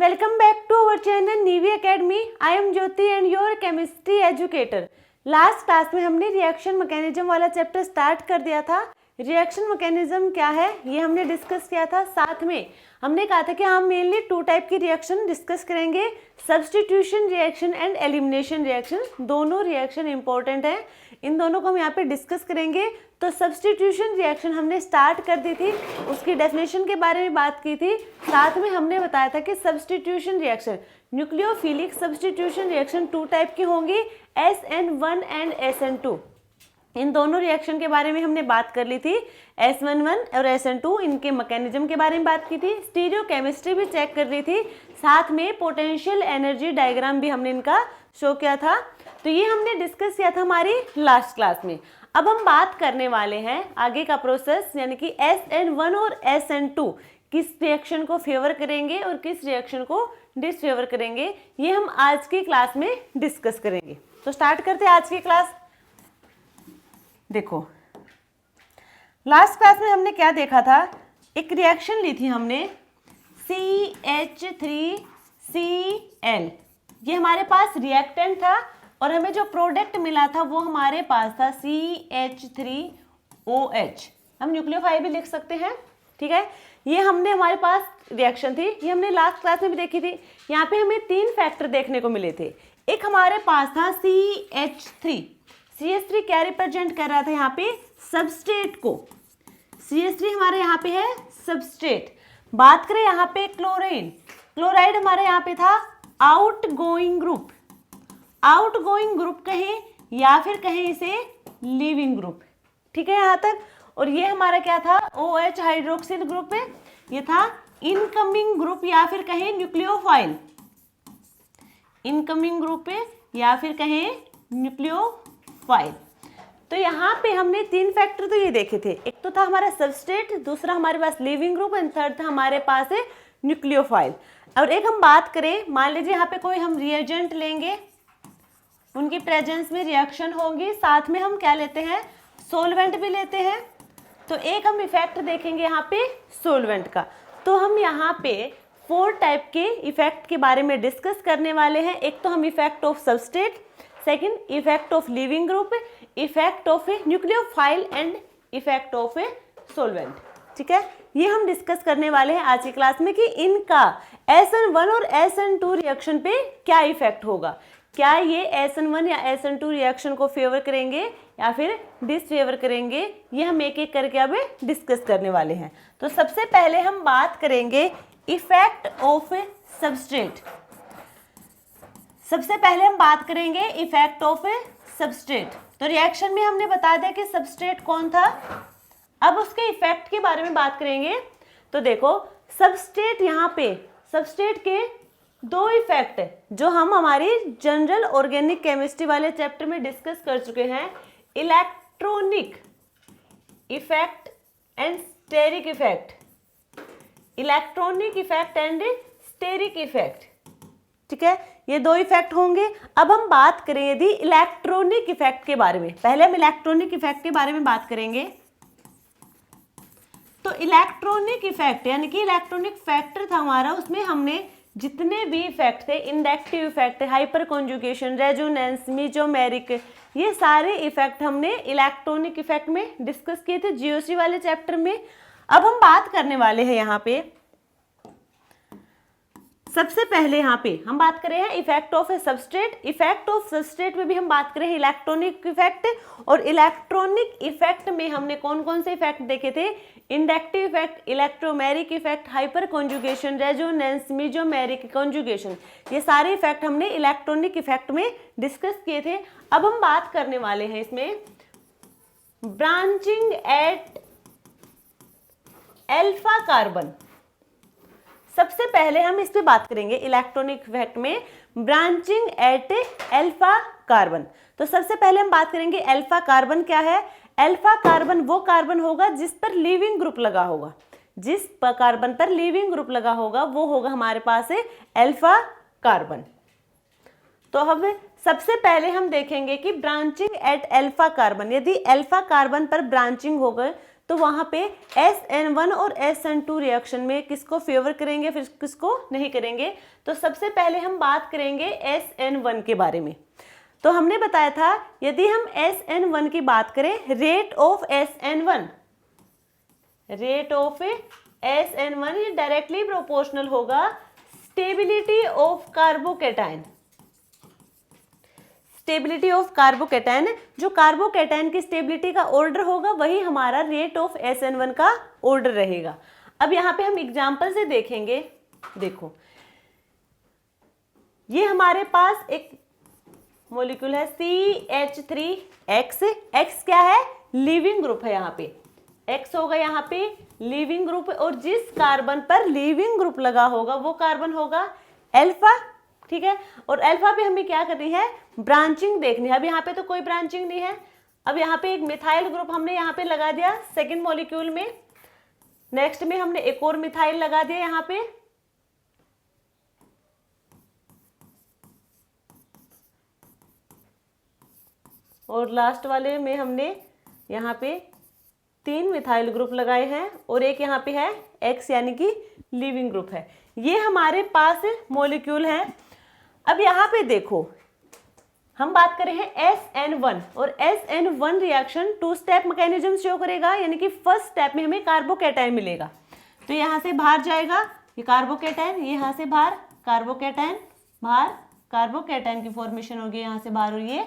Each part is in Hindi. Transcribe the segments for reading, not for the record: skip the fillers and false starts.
Welcome back to our channel Nivi Academy. I am Jyoti and your chemistry educator. Last class में हमने रिएक्शन मैकेनिज्म वाला चैप्टर स्टार्ट कर दिया था। रिएक्शन मैकेनिज्म क्या है ये हमने डिस्कस किया था। साथ में हमने कहा था कि हम मेनली टू टाइप की रिएक्शन डिस्कस करेंगे, substitution reaction and elimination reaction. दोनों रिएक्शन इंपॉर्टेंट है, इन दोनों को हम यहाँ पे डिस्कस करेंगे। तो सब्स्टिट्यूशन रिएक्शन हमने स्टार्ट कर दी थी, उसकी डेफिनेशन के बारे में बात की थी। साथ में हमने बताया था कि substitution reaction, nucleophilic substitution reaction two type की होंगी, SN1 एंड SN2। इन दोनों रिएक्शन के बारे में हमने बात कर ली थी, SN1 और SN2, इनके मैकेनिज्म के बारे में बात की थी, स्टीरियोकेमिस्ट्री भी चेक कर ली थी, साथ में पोटेंशियल एनर्जी डायग्राम भी हमने इनका शो किया था। तो ये हमने डिस्कस किया था हमारी लास्ट क्लास में। अब हम बात करने वाले हैं आगे का प्रोसेस, यानी कि SN1 और SN2 किस रिएक्शन को फेवर करेंगे और किस रिएक्शन को डिसफेवर करेंगे, ये हम आज की क्लास में डिस्कस करेंगे। तो स्टार्ट करते हैं आज की क्लास। देखो लास्ट क्लास में हमने क्या देखा था, एक रिएक्शन ली थी हमने CH3Cl, ये हमारे पास रिएक्टेंट था और हमें जो प्रोडक्ट मिला था वो हमारे पास था CH3OH। हम न्यूक्लियोफाइल भी लिख सकते हैं, ठीक है। ये हमने हमारे पास रिएक्शन थी, ये हमने लास्ट क्लास में भी देखी थी। यहाँ पे हमें तीन फैक्टर देखने को मिले थे। एक हमारे पास था CH3 क्या रिप्रेजेंट कर रहा था यहाँ पे, सबस्ट्रेट को। CH3 हमारे यहाँ पे है सबस्ट्रेट। बात करें यहाँ पे क्लोराइड हमारे यहाँ पे था आउटगोइंग ग्रुप। आउटगोइंग ग्रुप कहें या फिर कहें इसे लीविंग ग्रुप, ठीक है यहाँ तक। और ये हमारा क्या था, OH हाइड्रोक्सिल ग्रुप है, ये था इनकमिंग ग्रुप या फिर कहें न्यूक्लियोफाइल। इनकमिंग ग्रुप है या फिर कहें न्यूक्लियोफाइल। तो यहाँ पे हमने तीन फैक्टर तो ये देखे थे, एक तो था हमारा सबस्ट्रेट, दूसरा हमारे पास लिविंग ग्रुप एंड थर्ड था हमारे पास है न्यूक्लियोफाइल। और एक हम बात करें, मान लीजिए यहाँ पे कोई हम रिएजेंट लेंगे, उनकी प्रेजेंस में रिएक्शन होगी, साथ में हम क्या लेते हैं, सोलवेंट भी लेते हैं। तो एक हम इफेक्ट देखेंगे यहाँ पे सोलवेंट का। तो हम यहाँ पे 4 टाइप के इफेक्ट के बारे में डिस्कस करने वाले हैं। एक तो हम effect of substrate, second effect of leaving group, effect of a nucleophile and effect of a solvent, ठीक है। ये हम डिस्कस करने वाले हैं आज की क्लास में कि इनका SN1 और SN2 रिएक्शन पे क्या इफेक्ट होगा। क्या ये SN1 या SN2 रिएक्शन को फेवर करेंगे या फिर डिसफेवर करेंगे, ये हम एक एक करके अब डिस्कस करने वाले हैं। तो सबसे पहले हम बात करेंगे इफेक्ट ऑफ सबस्ट्रेट। सबसे पहले हम बात करेंगे इफेक्ट ऑफ सबस्ट्रेट। तो रिएक्शन में हमने बता दिया कि सबस्ट्रेट कौन था। अब उसके इफेक्ट के बारे में बात करेंगे। तो देखो सबस्ट्रेट, यहाँ पे सबस्ट्रेट के 2 इफेक्ट जो हम हमारी जनरल ऑर्गेनिक केमिस्ट्री वाले चैप्टर में डिस्कस कर चुके हैं, electronic effect and steric effect. Electronic effect and steric effect, ठीक है, ये 2 इफेक्ट होंगे। अब हम बात करें यदि इलेक्ट्रॉनिक इफेक्ट के बारे में, पहले हम इलेक्ट्रॉनिक इफेक्ट के बारे में बात करेंगे। तो इलेक्ट्रॉनिक इफेक्ट यानी कि इलेक्ट्रॉनिक फैक्टर था हमारा, उसमें हमने जितने भी इफेक्ट थे, inductive effect, hyper conjugation, resonance, mesomeric, ये सारे इफेक्ट हमने इलेक्ट्रॉनिक इफेक्ट में डिस्कस किए थे GOC वाले चैप्टर में। अब हम बात करने वाले हैं यहाँ पे, सबसे पहले यहाँ पे हम बात कर रहे हैं effect of A substrate. Effect of substrate में भी हम बात करें इलेक्ट्रॉनिक इफेक्ट, और इलेक्ट्रॉनिक इफेक्ट में हमने कौन कौन से इफेक्ट देखे थे, inductive effect, electromeric effect, hyper conjugation, resonance, mesomeric conjugation, ये सारे इफेक्ट हमने इलेक्ट्रॉनिक इफेक्ट में डिस्कस किए थे। अब हम बात करने वाले हैं इसमें ब्रांचिंग एट अल्फा कार्बन। सबसे पहले हम इस पे बात करेंगे इलेक्ट्रॉनिक इफेक्ट में ब्रांचिंग एट अल्फा कार्बन। तो सबसे पहले हम बात करेंगे अल्फा कार्बन क्या है। अल्फा कार्बन वो कार्बन होगा जिस पर लिविंग ग्रुप लगा होगा, जिस कार्बन पर लिविंग ग्रुप लगा होगा वो होगा हमारे पास है अल्फा कार्बन। तो अब सबसे पहले हम देखेंगे कि ब्रांचिंग एट अल्फा कार्बन, यदि अल्फा कार्बन पर ब्रांचिंग होगा तो वहां पे SN1 और SN2 रिएक्शन में किसको फेवर करेंगे फिर किसको नहीं करेंगे। तो सबसे पहले हम बात करेंगे SN1 के बारे में। तो हमने बताया था यदि हम SN1 की बात करें, रेट ऑफ SN1 ये डायरेक्टली प्रोपोर्शनल होगा stability of carbocation. Stability of carbocation, जो कार्बोकैटायन की स्टेबिलिटी का ऑर्डर होगा वही हमारा रेट ऑफ SN1 का ऑर्डर रहेगा। अब यहाँ पे हम एग्जांपल से देखेंगे। देखो ये हमारे पास एक मॉलिक्यूल है CH3X। X क्या है? लीविंग ग्रुप है। यहाँ पे X होगा, यहाँ पे लीविंग ग्रुप, और जिस कार्बन पर लीविंग ग्रुप लगा होगा वो कार्बन होगा अल्फा। ठीक है, और अल्फा पे हमें क्या करनी है? ब्रांचिंग देखनी है। अब यहाँ पे तो कोई ब्रांचिंग नहीं है। अब यहाँ पे एक मिथाइल ग्रुप हमने यहाँ पे लगा दिया सेकेंड मॉलिक्यूल में, नेक्स्ट में हमने एक और मिथाइल लगा दिया यहाँ पे, और लास्ट वाले में हमने यहाँ पे 3 मिथाइल ग्रुप लगाए हैं, और एक यहाँ पे है X यानी कि लीविंग ग्रुप है। ये हमारे पास मॉलिक्यूल है। अब यहाँ पे देखो हम बात कर रहे हैं SN1, और SN1 reaction 2 step mechanism show करेगा, यानी कि फर्स्ट स्टेप में हमें कार्बोकैटायन मिलेगा। तो यहाँ से बाहर जाएगा ये कार्बोकैटायन, यहाँ से बाहर कार्बोकैटायन, बाहर कार्बोकैटायन की फॉर्मेशन होगी यहाँ से बाहर, और ये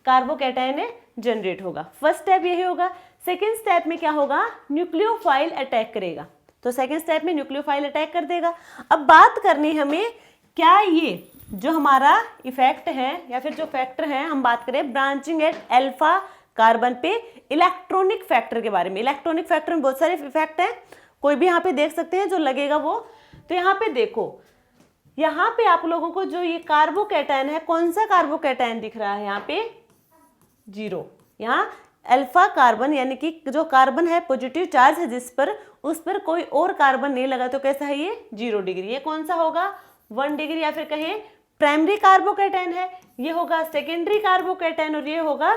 कार्बोकैटायन जनरेट होगा। फर्स्ट स्टेप यही होगा। सेकेंड स्टेप में क्या होगा? न्यूक्लियोफाइल अटैक करेगा। तो सेकेंड स्टेप में न्यूक्लियोफाइल अटैक कर देगा। अब बात करनी हमें, क्या ये जो हमारा इफेक्ट है या फिर जो फैक्टर है, हम बात करें ब्रांचिंग एट अल्फा कार्बन पे इलेक्ट्रॉनिक फैक्टर के बारे में। इलेक्ट्रॉनिक फैक्टर में बहुत सारे इफेक्ट हैं, कोई भी यहाँ पे देख सकते हैं जो लगेगा वो। तो यहाँ पे देखो, यहाँ पे आप लोगों को जो ये कार्बोकैटायन है, कौन सा कार्बोकैटायन दिख रहा है? यहाँ पे 0। यहाँ अल्फा कार्बन यानी कि जो कार्बन है पॉजिटिव चार्ज है जिस पर, उस पर कोई और कार्बन नहीं लगा, तो कैसा है ये? 0 डिग्री। ये कौन सा होगा? 1 डिग्री, या फिर कहें प्राइमरी कार्बोकैटायन है, ये होगा सेकेंडरी कार्बोकैटायन, और ये होगा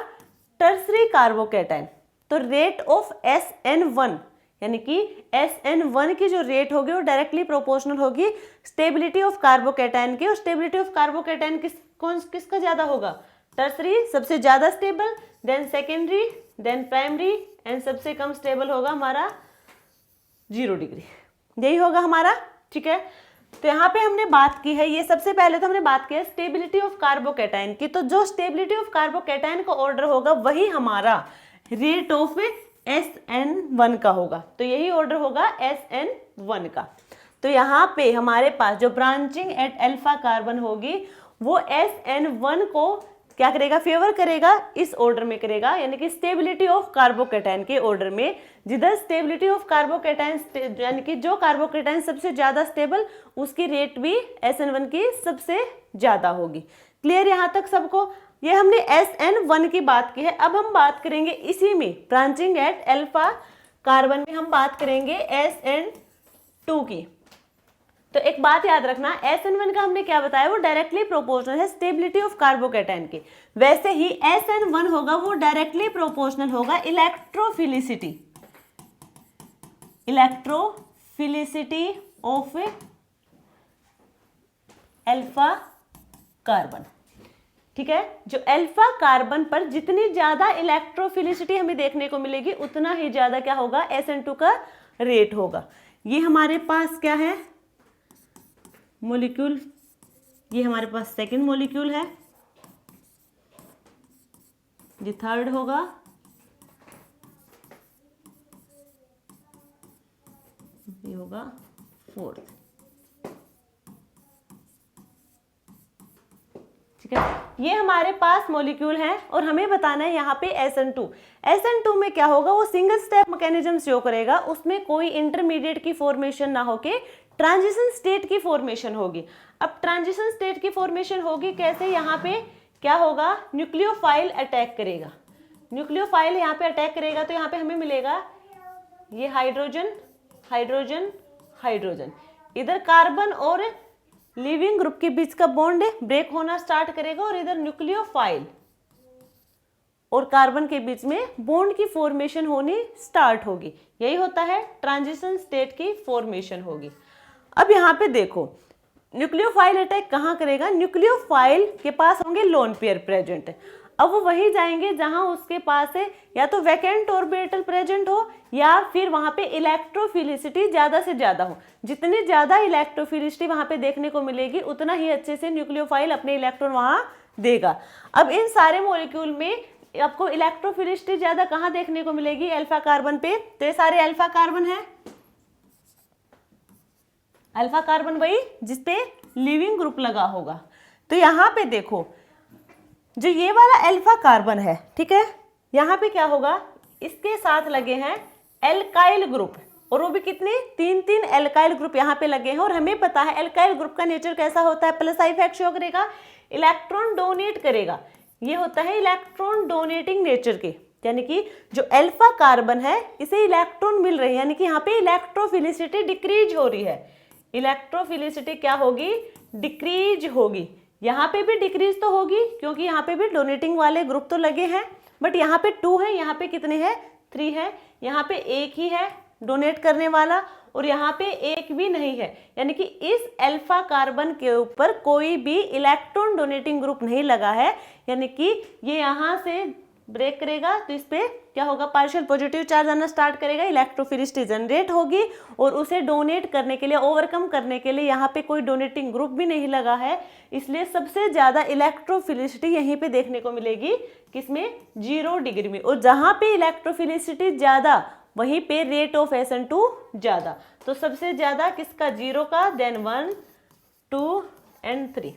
टर्सरी कार्बोकैटायन। तो रेट ऑफ SN1 यानी कि SN1 की जो रेट होगी वो डायरेक्टली प्रोपोर्शनल होगी स्टेबिलिटी ऑफ कार्बोकैटायन की। और स्टेबिलिटी ऑफ कार्बोकैटायन किसका ज्यादा होगा? टर्सरी सबसे ज्यादा stable, then secondary, then primary, and सबसे कम स्टेबल होगा हमारा 0 डिग्री। यही होगा हमारा। ठीक है, तो यहाँ पे हमने बात की है, ये सबसे पहले तो हमने बात की है स्टेबिलिटी ऑफ कार्बोकैटायन की। तो जो स्टेबिलिटी ऑफ कार्बोकैटायन का ऑर्डर होगा वही हमारा रेट ऑफ SN1 का होगा। तो यही ऑर्डर होगा SN1 का। तो यहाँ पे हमारे पास जो ब्रांचिंग एट अल्फा कार्बन होगी वो SN1 को क्या करेगा? फेवर करेगा, इस ऑर्डर में करेगा, यानी कि स्टेबिलिटी ऑफ कार्बोकैटायन के ऑर्डर में। जिधर स्टेबिलिटी ऑफ कार्बोकैटायन यानी कि जो कार्बोकैटायन सबसे ज्यादा स्टेबल, उसकी रेट भी SN1 की सबसे ज्यादा होगी। क्लियर यहाँ तक सबको? ये हमने SN1 की बात की है। अब हम बात करेंगे इसी में ब्रांचिंग एट अल्फा कार्बन में, हम बात करेंगे SN2 की। तो एक बात याद रखना, SN1 का हमने क्या बताया? वो डायरेक्टली प्रोपोर्शनल है स्टेबिलिटी ऑफ कार्बोकैटायन के। वैसे ही SN1 होगा वो डायरेक्टली प्रोपोर्शनल होगा इलेक्ट्रोफिलिसिटी ऑफ अल्फा कार्बन। ठीक है, जो अल्फा कार्बन पर जितनी ज्यादा इलेक्ट्रोफिलिसिटी हमें देखने को मिलेगी उतना ही ज्यादा क्या होगा? SN2 का रेट होगा। ये हमारे पास क्या है? मॉलिक्यूल, ये हमारे पास सेकंड मॉलिक्यूल है, ये थर्ड होगा, ये होगा फोर्थ। ठीक है, ये हमारे पास मॉलिक्यूल है और हमें बताना है यहाँ पे SN2। SN2 में क्या होगा? वो सिंगल स्टेप मैकेनिज्म शो करेगा, उसमें कोई इंटरमीडिएट की फॉर्मेशन ना होके ट्रांजिशन स्टेट की फॉर्मेशन होगी। अब ट्रांजिशन स्टेट की फॉर्मेशन होगी कैसे? यहाँ पे क्या होगा? न्यूक्लियोफाइल अटैक करेगा। न्यूक्लियोफाइल यहाँ पे अटैक करेगा तो यहाँ पे हमें मिलेगा ये हाइड्रोजन, हाइड्रोजन, हाइड्रोजन। इधर कार्बन और लिविंग ग्रुप के बीच का बॉन्ड ब्रेक होना स्टार्ट करेगा और इधर न्यूक्लियोफाइल और कार्बन के बीच में बॉन्ड की फॉर्मेशन होनी स्टार्ट होगी, यही होता है ट्रांजिशन स्टेट की फॉर्मेशन होगी। अब यहाँ पे देखो न्यूक्लियोफाइल अटैक कहाँ करेगा, न्यूक्लियोफाइल के पास होंगे लोन पेयर प्रेजेंट। अब वो वहीं जाएंगे जहां उसके पास है या तो वैकेंट ऑर्बिटल प्रेजेंट हो या फिर वहां पे इलेक्ट्रोफिलिसिटी ज्यादा से ज्यादा हो। जितनी ज्यादा इलेक्ट्रोफिलिसिटी वहां पे देखने को मिलेगी उतना ही अच्छे से न्यूक्लियोफाइल अपने इलेक्ट्रॉन वहां देगा। अब इन सारे मॉलिक्यूल में आपको इलेक्ट्रोफिलिसिटी ज्यादा कहाँ देखने को मिलेगी, अल्फा कार्बन पे। तो ये सारे अल्फा कार्बन है, अल्फा कार्बन वही जिसपे लिविंग ग्रुप लगा होगा। तो यहाँ पे देखो जो ये वाला अल्फा कार्बन है, ठीक है, यहाँ पे क्या होगा, इसके साथ लगे हैं एल्काइल ग्रुप, और वो भी कितने, 3 एल्काइल ग्रुप यहाँ पे लगे हैं। और हमें पता है एल्काइल ग्रुप का नेचर कैसा होता है, प्लस इफेक्ट शो करेगा, इलेक्ट्रॉन डोनेट करेगा, ये होता है इलेक्ट्रॉन डोनेटिंग नेचर के, यानी कि जो अल्फा कार्बन है इसे इलेक्ट्रॉन मिल रहे हैं, यानी कि यहाँ पे इलेक्ट्रोफिलिसिटी डिक्रीज हो रही है। इलेक्ट्रोफिलिसिटी क्या होगी, डिक्रीज होगी। यहाँ पे भी डिक्रीज तो होगी क्योंकि यहाँ पे भी डोनेटिंग वाले ग्रुप तो लगे हैं, बट यहाँ पे 2 है, यहाँ पे कितने हैं, 3 है, यहाँ पे 1 ही है डोनेट करने वाला और यहाँ पे 1 भी नहीं है, यानी कि इस अल्फा कार्बन के ऊपर कोई भी इलेक्ट्रॉन डोनेटिंग ग्रुप नहीं लगा है, यानी कि ये यहाँ से ब्रेक करेगा तो इस पे क्या होगा, पार्शियल पॉजिटिव चार्ज आना स्टार्ट करेगा, इलेक्ट्रोफिलिसिटी जनरेट होगी और उसे डोनेट करने के लिए, ओवरकम करने के लिए यहाँ पे कोई डोनेटिंग ग्रुप भी नहीं लगा है, इसलिए सबसे ज्यादा इलेक्ट्रोफिलिसिटी यहीं पे देखने को मिलेगी, किसमें, 0 डिग्री में। और जहाँ पे इलेक्ट्रोफिलिसिटी ज्यादा वहीं पे रेट ऑफ SN2 ज्यादा। तो सबसे ज्यादा किसका, 0 का, देन 1, 2 एंड 3,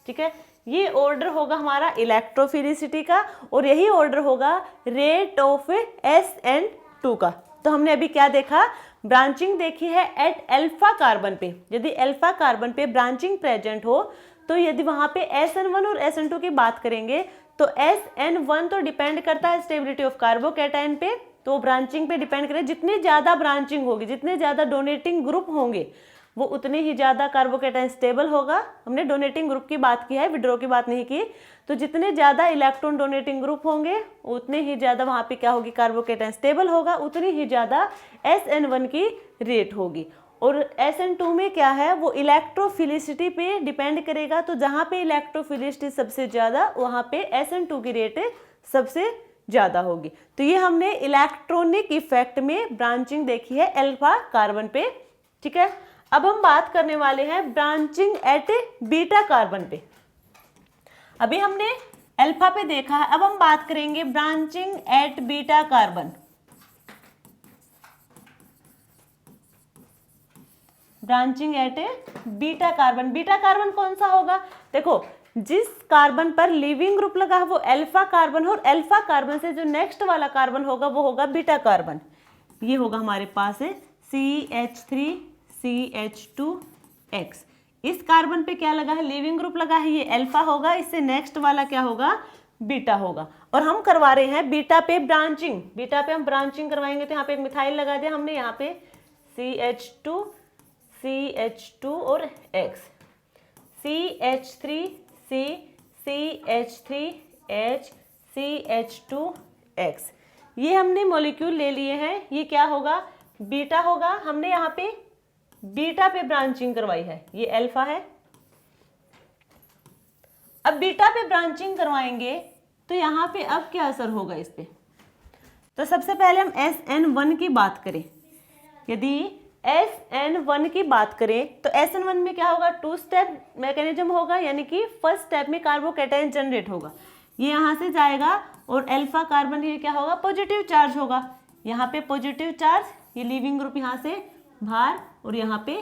ठीक है। ये ऑर्डर होगा हमारा इलेक्ट्रोफिलिसिटी का और यही ऑर्डर होगा रेट ऑफ SN2 का। तो हमने अभी क्या देखा, ब्रांचिंग देखी है एट अल्फा कार्बन पे। यदि अल्फा कार्बन पे ब्रांचिंग प्रेजेंट हो तो यदि वहां पे SN1 और SN2 की बात करेंगे तो SN1 तो डिपेंड करता है स्टेबिलिटी ऑफ कार्बोकैटायन पे, तो ब्रांचिंग पे डिपेंड करे, जितनी ज्यादा ब्रांचिंग होगी, जितने ज्यादा डोनेटिंग ग्रुप होंगे वो उतने ही ज्यादा कार्बोकैटायन स्टेबल होगा। हमने डोनेटिंग ग्रुप की बात की है, विड्रॉ की बात नहीं की। तो जितने ज्यादा इलेक्ट्रॉन डोनेटिंग ग्रुप होंगे उतने ही ज्यादा वहां पे क्या होगी, कार्बोकैटायन स्टेबल होगा, उतनी ही ज्यादा SN1 की रेट होगी। और SN2 में क्या है, वो इलेक्ट्रोफिलिसिटी पे डिपेंड करेगा, तो जहां पे इलेक्ट्रोफिलिसिटी सबसे ज्यादा वहां पे SN2 की रेट सबसे ज्यादा होगी। तो ये हमने इलेक्ट्रॉनिक इफेक्ट में ब्रांचिंग देखी है अल्फा कार्बन पे, ठीक है। अब हम बात करने वाले हैं ब्रांचिंग एट बीटा कार्बन पे। अभी हमने अल्फा पे देखा है, अब हम बात करेंगे branching at beta carbon. Branching at beta carbon, beta carbon कौन सा होगा, देखो जिस कार्बन पर लिविंग ग्रुप लगा है वो अल्फा कार्बन, और अल्फा कार्बन से जो नेक्स्ट वाला कार्बन होगा वो होगा बीटा कार्बन। ये होगा हमारे पास है CH3CH2X। इस कार्बन पे क्या लगा है, लिविंग ग्रुप लगा है, ये अल्फा होगा, इससे नेक्स्ट वाला क्या होगा, बीटा होगा। और हम करवा रहे हैं बीटा पे ब्रांचिंग, बीटा पे हम ब्रांचिंग करवाएंगे तो यहाँ पे एक मिथाइल लगा दिया हमने, यहाँ पे CH2 CH2 और X, CH3C CH3H CH2X, ये हमने मॉलिक्यूल ले लिए हैं। ये क्या होगा, बीटा होगा। हमने यहाँ पे बीटा पे ब्रांचिंग करवाई है, ये अल्फा है। अब बीटा पे ब्रांचिंग करवाएंगे तो यहाँ पे अब क्या असर होगा इस पे, तो सबसे पहले हम SN1 की बात करें। यदि SN1 की बात करें तो SN1 में क्या होगा, 2 स्टेप मैकेनिज्म होगा, यानी कि फर्स्ट स्टेप में कार्बोकैटायन जनरेट होगा, ये यहाँ से जाएगा और अल्फा कार्बन ये क्या होगा, पॉजिटिव चार्ज होगा, यहाँ पे पॉजिटिव चार्ज, ये लिविंग ग्रुप यहाँ से बाहर और यहाँ पे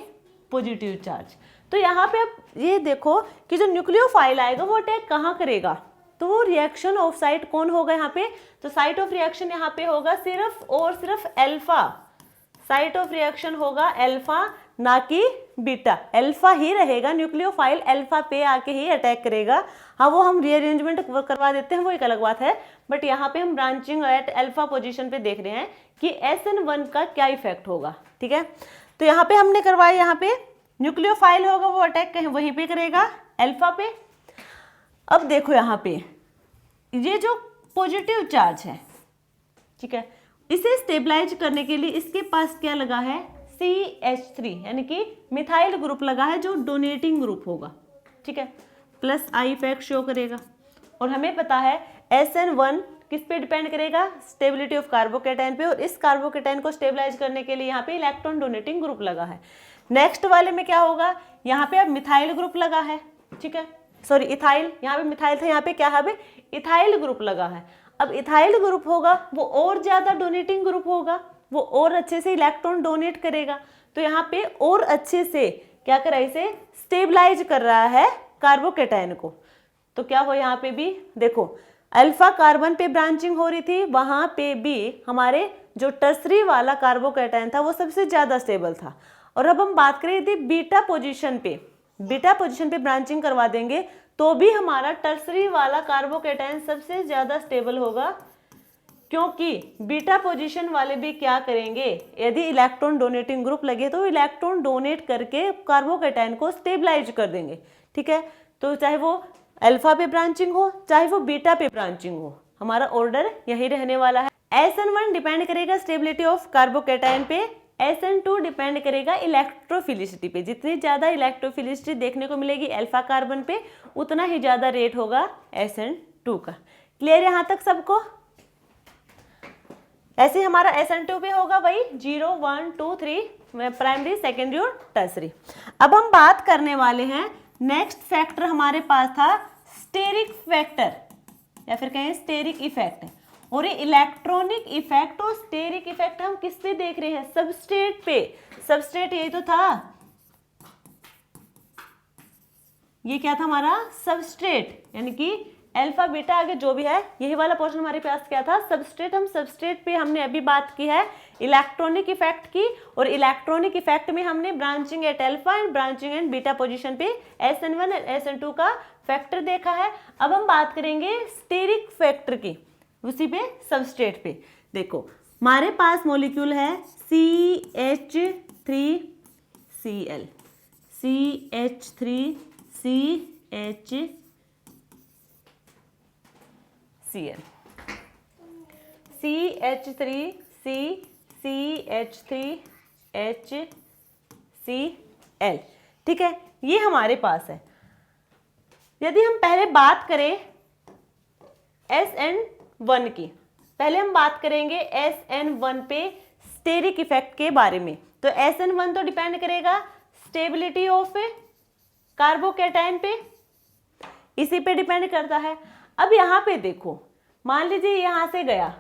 पॉजिटिव चार्ज। तो यहाँ पे अब ये देखो कि जो न्यूक्लियोफाइल आएगा वो अटैक कहाँ करेगा, तो वो रिएक्शन ऑफ साइट कौन होगा यहाँ पे, तो साइट ऑफ रिएक्शन यहाँ पे होगा सिर्फ और सिर्फ अल्फा, साइट ऑफ रिएक्शन होगा अल्फा ना कि बीटा, अल्फा ही रहेगा, न्यूक्लियोफाइल अल्फा पे आके ही अटैक करेगा। हाँ वो हम रीअरेंजमेंट करवा देते हैं, वो एक अलग बात है, बट यहाँ पे हम ब्रांचिंग एट अल्फा पोजीशन पे देख रहे हैं कि SN1 का क्या इफेक्ट होगा, ठीक है। तो यहाँ पे हमने करवाया, यहाँ पे न्यूक्लियोफाइल होगा वो अटैक कहीं वहीं पे करेगा अल्फा पे। अब देखो यहाँ पे ये जो पॉजिटिव चार्ज है, ठीक है। इसे स्टेबलाइज करने के लिए इसके पास क्या लगा है, CH3 यानी कि मिथाइल ग्रुप लगा है जो डोनेटिंग ग्रुप होगा, ठीक है, प्लस आई इफेक्ट शो करेगा। और हमें पता है SN1 किस पे डिपेंड करेगा, स्टेबिलिटी ऑफ कार्बोकेटाइन पे, और इस कार्बोकेटाइन को स्टेबलाइज करने के लिए यहाँ पे इलेक्ट्रॉन डोनेटिंग ग्रुप लगा है। नेक्स्ट वाले में क्या होगा, यहाँ पे अब मिथाइल ग्रुप लगा है, ठीक है, सॉरी इथाइल, यहाँ पे मिथाइल था, यहाँ पे क्या है, इथाइल ग्रुप लगा है। अब इथाइल ग्रुप होगा वो और ज्यादा डोनेटिंग ग्रुप होगा, वो और अच्छे से इलेक्ट्रॉन डोनेट करेगा, तो यहाँ पे और अच्छे से क्या कर रहा है, इसे स्टेबलाइज कर रहा है कार्बोकेटाइन को। तो क्या हो, यहाँ पे भी देखो अल्फा कार्बन पे ब्रांचिंग हो रही थी, वहां पे भी हमारे जो टर्सरी वाला कार्बोकेटाइन था वो सबसे ज्यादा स्टेबल था। और अब हम बात करें यदि बीटा पोजीशन पे ब्रांचिंग करवा देंगे तो भी हमारा टर्सरी वाला कार्बोकेटाइन सबसे ज्यादा स्टेबल होगा, क्योंकि बीटा पोजीशन वाले भी क्या करेंगे, यदि इलेक्ट्रॉन डोनेटिंग ग्रुप लगे तो इलेक्ट्रॉन डोनेट करके कार्बोकेटाइन को स्टेबलाइज कर देंगे, ठीक है। तो चाहे वो अल्फा पे ब्रांचिंग हो चाहे वो बीटा पे ब्रांचिंग हो, हमारा ऑर्डर यही रहने वाला है। SN1 डिपेंड करेगा स्टेबिलिटी ऑफ कार्बोकेटाइन पे, SN2 डिपेंड करेगा इलेक्ट्रोफिलिसिटी पे। जितनी ज्यादा इलेक्ट्रोफिलिसिटी देखने को मिलेगी अल्फा कार्बन पे, उतना ही ज्यादा रेट होगा SN2 का। क्लियर यहाँ तक सबको? ऐसे हमारा SN2 पे होगा वही 0 1 2 3 प्राइमरी, सेकेंडरी और टर्सरी। अब हम बात करने वाले हैं नेक्स्ट फैक्टर, हमारे पास था स्टेरिक फैक्टर या फिर कहें स्टेरिक इफेक्ट। और ये इलेक्ट्रॉनिक इफेक्ट और स्टेरिक इफेक्ट हम किस पे देख रहे हैं, सबस्ट्रेट पे। सबस्ट्रेट यही तो था, ये क्या था हमारा सबस्ट्रेट, यानी कि अल्फा बीटा आगे जो भी है, यही वाला पोर्शन हमारे पास क्या था, सबस्ट्रेट। हम सबस्ट्रेट पे हमने अभी बात की है इलेक्ट्रॉनिक इफेक्ट की, और इलेक्ट्रॉनिक इफेक्ट में हमने branching at alpha and branching at beta position पे SN1 और SN2 का फैक्टर देखा है। अब हम बात करेंगे स्टेरिक फैक्टर की, उसी पे सबस्ट्रेट पे। देखो हमारे पास मॉलिक्यूल है CH3Cl, CH3CHCl, CH3CCH3HCl, ठीक है, ये हमारे पास है। यदि हम पहले बात करें SN1 की, पहले हम बात करेंगे SN1 पे स्टेरिक इफेक्ट के बारे में। तो SN1 तो डिपेंड करेगा स्टेबिलिटी ऑफ कार्बोकेटाइन पे, इसी पे डिपेंड करता है। अब यहाँ पे देखो, मान लीजिए यहां से गया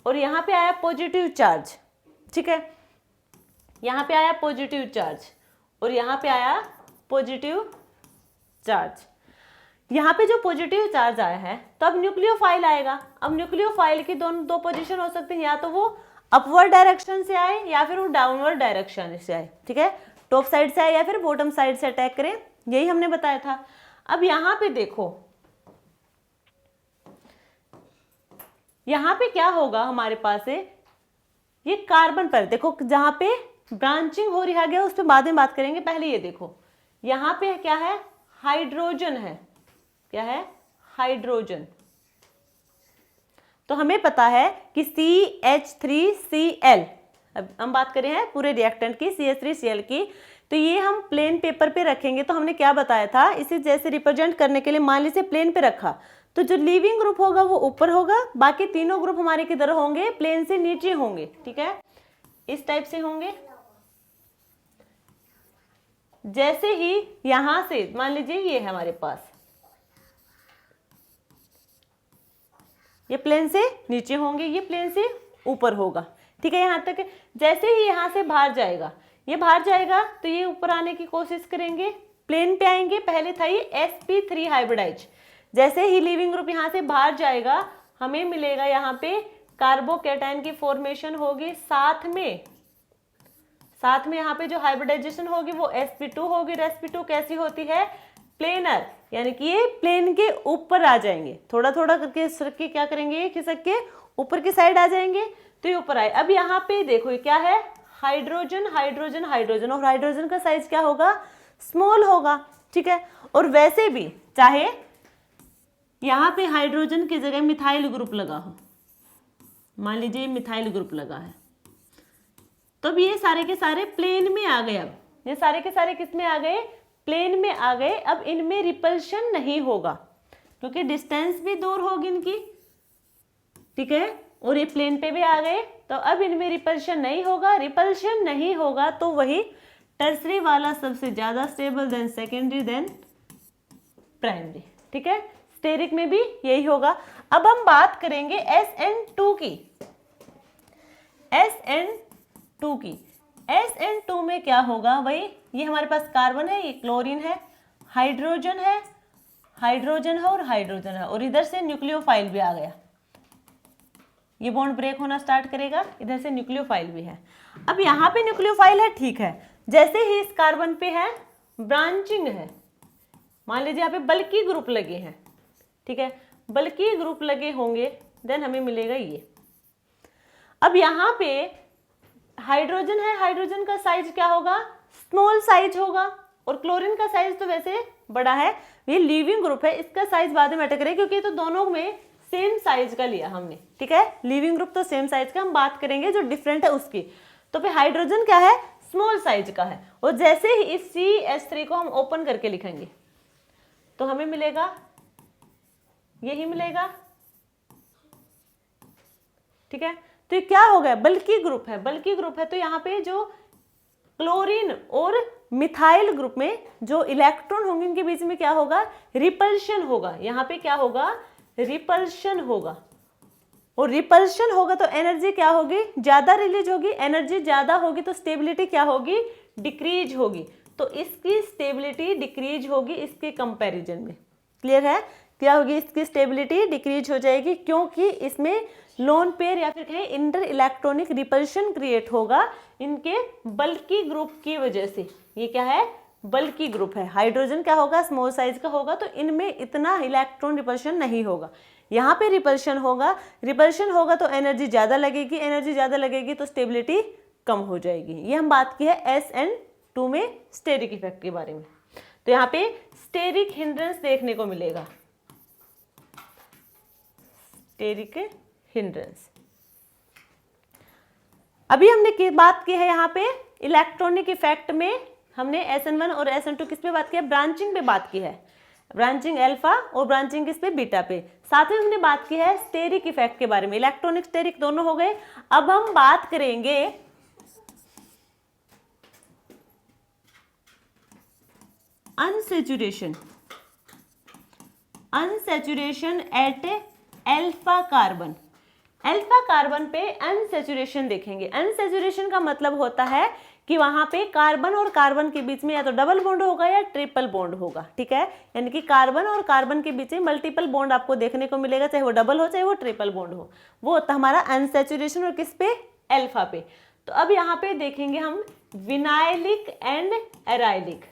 और यहाँ पे आया पॉजिटिव चार्ज, ठीक है, यहाँ पे आया पॉजिटिव चार्ज और यहाँ पे आया पॉजिटिव चार्ज। यहाँ पे जो पॉजिटिव चार्ज आया है तो अब न्यूक्लियोफाइल आएगा। अब न्यूक्लियोफाइल की दो पोजीशन हो सकती है, या तो वो अपवर्ड डायरेक्शन से आए या फिर वो डाउनवर्ड डायरेक्शन से आए, ठीक है, टॉप साइड से आए या फिर बॉटम साइड से अटैक करें, यही हमने बताया था। अब यहाँ पे देखो, यहाँ पे क्या होगा हमारे पास है, ये कार्बन पर देखो जहां पे ब्रांचिंग हो रहा है उस पर बाद में बात करेंगे, पहले ये देखो यहाँ पे क्या है, हाइड्रोजन है, क्या है, हाइड्रोजन। तो हमें पता है कि CH3Cl, अब हम बात करें हैं पूरे रिएक्टेंट की CH3Cl की, तो ये हम प्लेन पेपर पे रखेंगे। तो हमने क्या बताया था, इसे जैसे रिप्रेजेंट करने के लिए मान लीजिए प्लेन पे रखा, तो जो लीविंग ग्रुप होगा वो ऊपर होगा, बाकी तीनों ग्रुप हमारे किधर होंगे, प्लेन से नीचे होंगे, ठीक है, इस टाइप से होंगे। जैसे ही यहां से मान लीजिए ये है हमारे पास, ये प्लेन से नीचे होंगे, ये प्लेन से ऊपर होगा, ठीक है, यहां तक। जैसे ही यहां से बाहर जाएगा, ये बाहर जाएगा तो ये ऊपर आने की कोशिश करेंगे, प्लेन पे आएंगे। पहले था ये sp3 हाइब्रिडाइज, जैसे ही लीविंग ग्रुप यहाँ से बाहर जाएगा हमें मिलेगा यहाँ पे कार्बोकेटाइन की फॉर्मेशन होगी, साथ में यहाँ पे जो हाइब्रिडाइजेशन होगी वो sp2 होगी। sp2 कैसी होती है, प्लेनर, यानी कि ये प्लेन के ऊपर आ जाएंगे, थोड़ा थोड़ा करके सर के क्या करेंगे, खिसक के ऊपर की साइड आ जाएंगे, तो ये ऊपर आए। अब यहाँ पे देखो ये क्या है, हाइड्रोजन हाइड्रोजन हाइड्रोजन, और हाइड्रोजन का साइज क्या होगा, स्मॉल होगा, ठीक है। और वैसे भी चाहे यहाँ पे हाइड्रोजन की जगह मिथाइल ग्रुप लगा हो, मान लीजिए मिथाइल ग्रुप लगा है, तो अब ये सारे के सारे प्लेन में आ गए। अब ये सारे के सारे किस में आ गए? प्लेन में आ गए। अब इनमें रिपल्शन नहीं होगा क्योंकि डिस्टेंस भी दूर होगी इनकी, ठीक है, और ये प्लेन पे भी आ गए, तो अब इनमें रिपल्शन नहीं होगा। रिपल्शन नहीं होगा तो वही टर्सरी वाला सबसे ज्यादा stable, then secondary, then primary, ठीक है। स्टेरिक में भी यही होगा। अब हम बात करेंगे SN2 की। SN2 की, SN2 में क्या होगा? वही ये हमारे पास कार्बन है, ये क्लोरीन है, हाइड्रोजन है, हाइड्रोजन है और हाइड्रोजन है, और इधर से न्यूक्लियोफाइल भी आ गया। ये बॉन्ड ब्रेक होना स्टार्ट करेगा, इधर से न्यूक्लियोफाइल भी है। अब यहाँ पे न्यूक्लियोफाइल है, ठीक है। जैसे ही इस कार्बन पे है ब्रांचिंग है, मान लीजिए यहाँ पे बल्कि ग्रुप लगे हैं, ठीक है, बल्कि ग्रुप लगे होंगे, देन हमें मिलेगा ये। अब यहाँ पे हाइड्रोजन है, हाइड्रोजन का साइज क्या होगा? स्मॉल साइज होगा, और क्लोरीन का साइज तो वैसे बड़ा है। ये लिविंग ग्रुप है, इसका साइज बाद में मैटर करेगा क्योंकि ये तो दोनों में सेम साइज का लिया हमने, ठीक है। लिविंग ग्रुप तो सेम साइज का, हम बात करेंगे जो डिफरेंट है उसकी। तो फिर हाइड्रोजन क्या है? स्मॉल साइज का है, और जैसे ही इस CH3 को हम ओपन करके लिखेंगे तो हमें मिलेगा, यही मिलेगा, ठीक है। तो ये क्या हो गया? बल्कि ग्रुप है, बल्कि ग्रुप है। तो यहाँ पे जो क्लोरीन और मिथाइल ग्रुप में जो इलेक्ट्रॉन होंगे उनके बीच में क्या होगा? रिपल्शन होगा। यहाँ पे क्या होगा? रिपल्शन होगा, और रिपल्शन होगा तो एनर्जी क्या होगी? ज्यादा रिलीज होगी। एनर्जी ज्यादा होगी तो स्टेबिलिटी क्या होगी? डिक्रीज होगी। तो इसकी स्टेबिलिटी डिक्रीज होगी इसके कंपैरिजन में। क्लियर है? क्या होगी? इसकी स्टेबिलिटी डिक्रीज हो जाएगी क्योंकि इसमें लोन पेयर या फिर कहें इंटर इलेक्ट्रॉनिक रिपल्शन क्रिएट होगा इनके बल्कि ग्रुप की वजह से। ये क्या है? बल्कि ग्रुप है। हाइड्रोजन क्या होगा? स्मॉल साइज का होगा, तो इनमें इतना इलेक्ट्रॉन रिपल्शन नहीं होगा। यहाँ पे रिपल्शन होगा, रिपल्शन होगा तो एनर्जी ज्यादा लगेगी, एनर्जी ज्यादा लगेगी तो स्टेबिलिटी कम हो जाएगी। ये हम बात की है SN2 में स्टेरिक इफेक्ट के बारे में। तो यहाँ पे स्टेरिक हिंड्रेंस देखने को मिलेगा, स्टेरिक हिंड्रेंस। अभी हमने बात की है यहाँ पे इलेक्ट्रॉनिक इफेक्ट में, हमने SN1 और SN2 किस पे बात की है? ब्रांचिंग पे बात की है, ब्रांचिंग अल्फा और ब्रांचिंग किस पे? बीटा पे। साथ में हमने बात की है स्टेरिक इफेक्ट के बारे में, इलेक्ट्रॉनिक स्टेरिक दोनों हो गए। अब हम बात करेंगे unsaturation, unsaturation at alpha carbon. Alpha carbon पे अनसैचुरेशन देखेंगे। अनसैचुरेशन का मतलब होता है कि वहां पे कार्बन और कार्बन के बीच में या तो डबल बॉन्ड होगा या ट्रिपल बॉन्ड होगा, ठीक है। यानी कि कार्बन और कार्बन के बीच में मल्टीपल बॉन्ड आपको देखने को मिलेगा, चाहे वो डबल हो चाहे वो ट्रिपल बॉन्ड हो। वो होता है हमारा अनसैचुरेशन, और किस पे? अल्फा पे। तो अब यहाँ पे देखेंगे हम vinylic and allylic,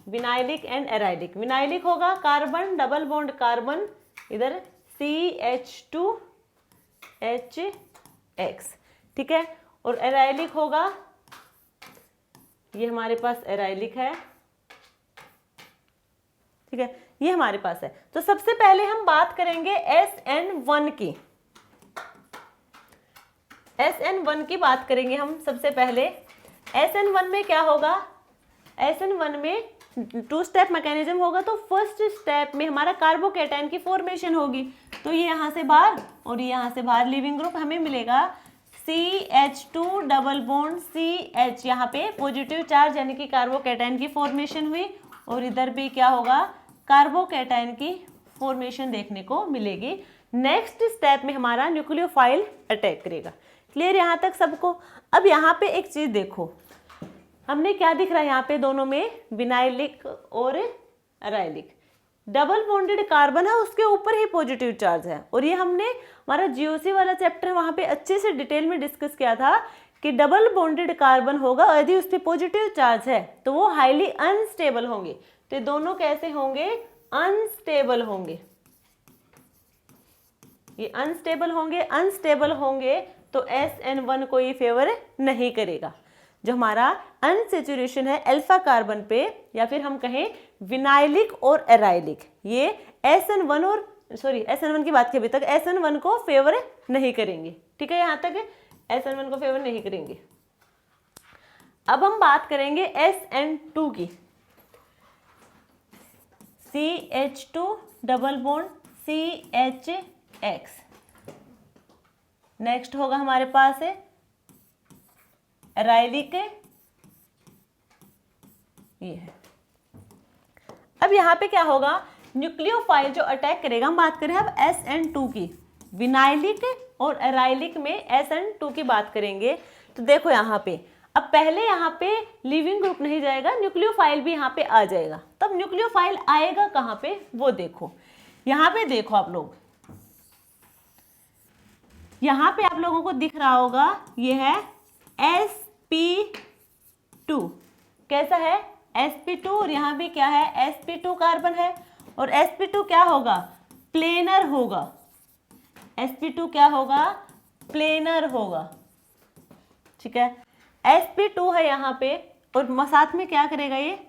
vinylic and allylic. Vinylic होगा कार्बन डबल बॉन्ड कार्बन, इधर CH2H, ठीक है। और एराइलिक होगा, ये हमारे पास एराइलिक है, ठीक है, ये हमारे पास है। तो सबसे पहले हम बात करेंगे SN1 की। SN1 की बात करेंगे हम सबसे पहले। SN1 में क्या होगा? SN1 में 2 स्टेप मैकेनिज्म होगा। तो फर्स्ट स्टेप में हमारा कार्बोकैटायन की फॉर्मेशन होगी, तो ये यहाँ से बाहर और ये यहाँ से बाहर लिविंग ग्रुप हमें मिलेगा CH2 डबल बॉन्ड CH, यहाँ पे पॉजिटिव चार्ज यानी कि कार्बोकैटायन की फॉर्मेशन हुई, और इधर भी क्या होगा? कार्बोकैटायन की फॉर्मेशन देखने को मिलेगी। नेक्स्ट स्टेप में हमारा न्यूक्लियोफाइल अटैक करेगा। क्लियर यहाँ तक सबको? अब यहाँ पे एक चीज देखो, हमने क्या दिख रहा है यहाँ पे दोनों में? विनाइलिक और एराइलिक। डबल बॉन्डेड कार्बन है, उसके ऊपर ही पॉजिटिव चार्ज है, और ये हमने हमारा GOC वाला चैप्टर है वहां पे अच्छे से डिटेल में डिस्कस किया था कि डबल बॉन्डेड कार्बन होगा और यदि उस पर पॉजिटिव चार्ज है तो वो हाईली अनस्टेबल होंगे। तो ये दोनों कैसे होंगे? अनस्टेबल होंगे। ये अनस्टेबल होंगे, अनस्टेबल होंगे तो SN1 को ये फेवर नहीं करेगा। जो हमारा अनसेचुरेशन है अल्फा कार्बन पे, या फिर हम कहें विनाइलिक और एराइलिक, ये SN1 और SN1 की बात की अभी तक, SN1 को फेवर नहीं करेंगे। ठीक है, यहाँ तक SN1 को फेवर नहीं करेंगे। अब हम बात करेंगे SN2 की, CH2 double bond CHX। Next होगा हमारे पास है एराइलिक, ये है। अब यहाँ पे क्या होगा, न्यूक्लियोफाइल जो अटैक करेगा, हम बात करें अब SN2 की, विनाइलिक और एराइलिक में SN2 की बात करेंगे। तो देखो यहाँ पे, अब पहले यहाँ पे लिविंग ग्रुप नहीं जाएगा, न्यूक्लियोफाइल भी यहाँ पे आ जाएगा। तब न्यूक्लियोफाइल आएगा कहाँ पे, वो देखो। यहाँ पे देखो आप लोग, यहाँ पे आप लोगों को दिख रहा होगा, ये है sp2। कैसा है, sp2, और यहाँ भी क्या है, sp2 कार्बन है। और sp2 क्या होगा, प्लेनर होगा। sp2 क्या होगा, प्लेनर होगा। ठीक है, sp2 है यहाँ पे, और साथ में क्या करेगा ये,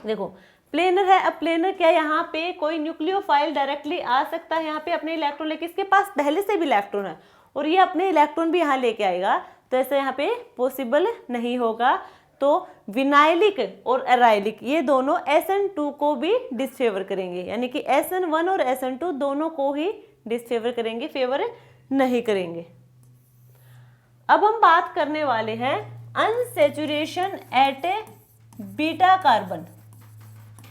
देखो प्लेनर है। अब प्लेनर क्या, यहाँ पे कोई न्यूक्लियोफाइल डायरेक्टली आ सकता है यहाँ पे अपने इलेक्ट्रॉन लेके, इसके पास पहले से भी इलेक्ट्रॉन है और ये अपने इलेक्ट्रॉन भी यहाँ लेके आएगा, तो ऐसा यहाँ पे पॉसिबल नहीं होगा। तो विनाइलिक और एराइलिक ये दोनों SN2 को भी डिसफेवर करेंगे, यानी कि SN1 और SN2 दोनों को ही डिसफेवर करेंगे, फेवर नहीं करेंगे। अब हम बात करने वाले हैं अनसेचुरेशन एट ए बीटा कार्बन,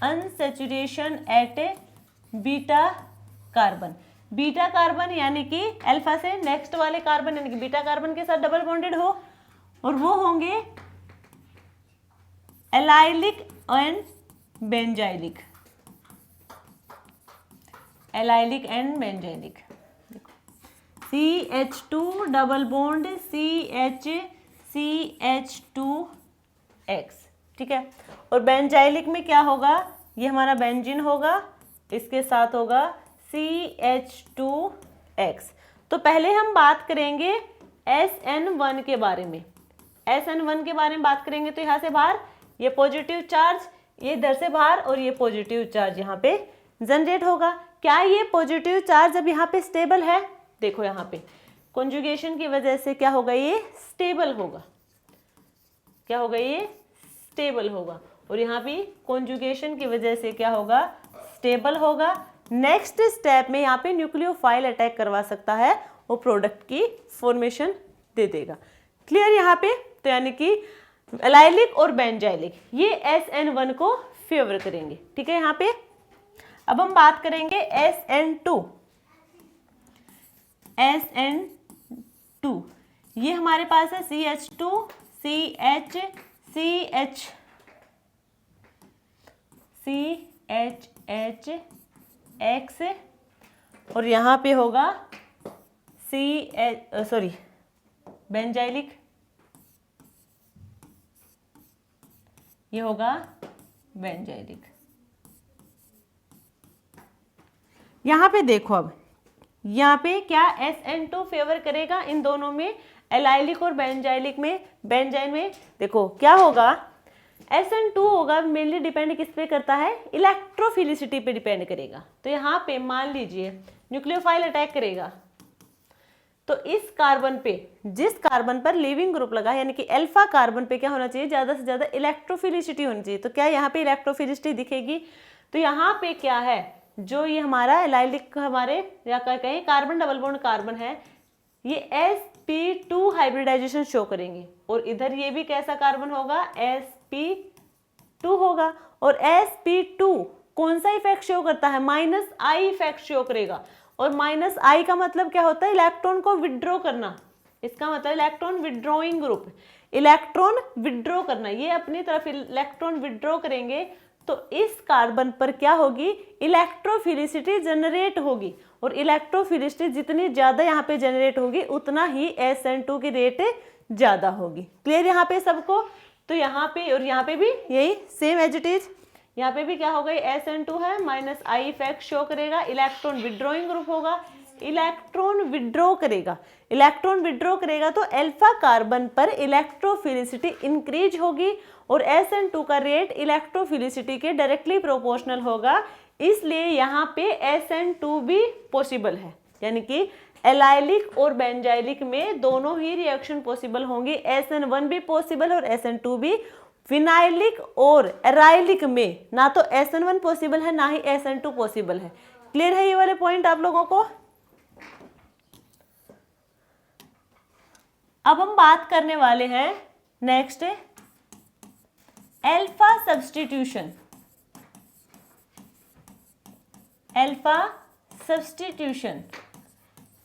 अनसेचुरेशन एट ए बीटा कार्बन। बीटा कार्बन यानी कि अल्फा से नेक्स्ट वाले कार्बन यानी कि बीटा कार्बन के साथ डबल बॉन्डेड हो, और वो होंगे allylic and benzylic, allylic and benzylic. CH2 double bond CH2X, ठीक है। और बेंजाइलिक में क्या होगा, ये हमारा बेंजीन होगा, इसके साथ होगा CH2X। तो पहले हम बात करेंगे SN1 के बारे में। SN1 के बारे में बात करेंगे तो यहाँ से बाहर ये पॉजिटिव चार्ज, ये इधर से बाहर, और ये पॉजिटिव चार्ज यहाँ पे जनरेट होगा। क्या ये पॉजिटिव चार्ज अब यहाँ पे स्टेबल है, देखो यहाँ पे कॉन्जुगेशन की वजह से क्या होगा, ये स्टेबल होगा। क्या होगा, ये स्टेबल होगा, और यहाँ भी कॉन्जुगेशन की वजह से क्या होगा, स्टेबल होगा। नेक्स्ट स्टेप में यहाँ पे न्यूक्लियोफाइल अटैक करवा सकता है, वो प्रोडक्ट की फॉर्मेशन दे देगा। क्लियर यहाँ पे, तो यानी कि एलाइलिक और बेंजाइलिक ये SN1 को फेवर करेंगे, ठीक है। यहाँ पे अब हम बात करेंगे SN2। SN2 ये हमारे पास है CH2 CH CH CHH X, और यहाँ पे होगा बेंजाइलिक, ये होगा बेंजाइलिक। यहाँ पे देखो, अब यहाँ पे क्या SN2 फेवर करेगा इन दोनों में, एलाइलिक और बेंजाइलिक में। बेंजाइन में देखो क्या होगा, SN2 होगा मेनली डिपेंड किस पे करता है, इलेक्ट्रोफिलिसिटी पे डिपेंड करेगा। तो यहाँ पे मान लीजिए न्यूक्लियोफाइल अटैक करेगा, तो इस कार्बन पे, जिस कार्बन पर लिविंग ग्रुप लगा यानी कि अल्फा कार्बन पे क्या होना चाहिए, ज्यादा से ज्यादा इलेक्ट्रोफिलिसिटी होनी चाहिए। तो क्या यहाँ पे इलेक्ट्रोफिलिसिटी दिखेगी, तो यहाँ पे क्या है, जो ये हमारा एलाइलिक हमारे या कहें कार्बन डबल बॉन्ड कार्बन है, ये sp2 हाइब्रिडाइजेशन शो करेंगे, और इधर ये भी कैसा कार्बन होगा, sp2 होगा। और sp2 कौन सा इफेक्ट शो करता है, -I इफेक्ट शो करेगा। और -I का मतलब क्या होता है, इलेक्ट्रॉन को विड्रॉ करना। इसका मतलब electron withdrawing group, electron withdraw करना, ये अपनी तरफ इलेक्ट्रॉन विड्रॉ करेंगे, तो इस कार्बन पर क्या होगी, इलेक्ट्रोफिलिसिटी जनरेट होगी। और इलेक्ट्रोफिलिसिटी जितनी ज्यादा यहाँ पे जनरेट होगी, उतना ही SN2 की रेट ज्यादा होगी। क्लियर यहाँ पे सबको। तो यहाँ पे और यहाँ पे भी यही सेम एज इट इज, यहाँ पे भी क्या होगा, SN2 है, -I इफेक्ट शो करेगा, इलेक्ट्रॉन विड्रॉइंग ग्रुप होगा, इलेक्ट्रॉन विड्रॉ करेगा। इलेक्ट्रॉन विड्रॉ करेगा तो अल्फा कार्बन पर इलेक्ट्रोफिलिसिटी इंक्रीज होगी और SN2 का रेट इलेक्ट्रोफिलिसिटी के डायरेक्टली प्रोपोर्शनल होगा, इसलिए यहाँ पे SN2 भी पॉसिबल है। यानी कि एलाइलिक और बेंजाइलिक में दोनों ही रिएक्शन पॉसिबल होंगी, SN1 भी पॉसिबल और SN2 भी। फिनाइलिक और एराइलिक में ना तो SN1 पॉसिबल है ना ही SN2 पॉसिबल है। क्लियर है ये वाले पॉइंट आप लोगों को? अब हम बात करने वाले हैं next alpha substitution. Alpha substitution,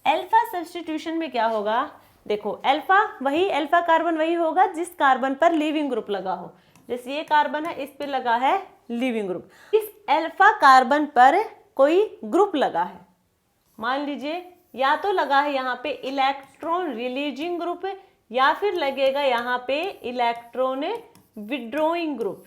alpha substitution में क्या होगा? देखो अल्फा वही, अल्फा कार्बन वही होगा जिस कार्बन पर लीविंग ग्रुप लगा हो। जैसे ये कार्बन है, इस पे लगा है लीविंग ग्रुप। इस अल्फा कार्बन पर कोई ग्रुप लगा है, मान लीजिए या तो लगा है यहाँ पे इलेक्ट्रॉन रिलीजिंग ग्रुप या फिर लगेगा यहाँ पे इलेक्ट्रॉन विड्रॉइंग ग्रुप।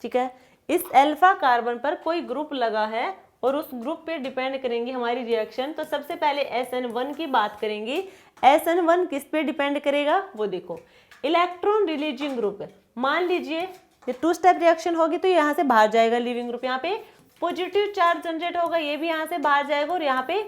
ठीक है, इस अल्फा कार्बन पर कोई ग्रुप लगा है और उस ग्रुप पे डिपेंड करेंगी हमारी रिएक्शन। तो सबसे पहले SN1 की बात करेंगी। SN1 किस पे डिपेंड करेगा वो देखो, इलेक्ट्रॉन रिलीजिंग ग्रुप। मान लीजिए ये 2 स्टेप रिएक्शन होगी तो यहाँ से बाहर जाएगा लीविंग ग्रुप, यहाँ पे पॉजिटिव चार्ज जनरेट होगा, ये भी यहाँ से बाहर जाएगा और यहाँ पे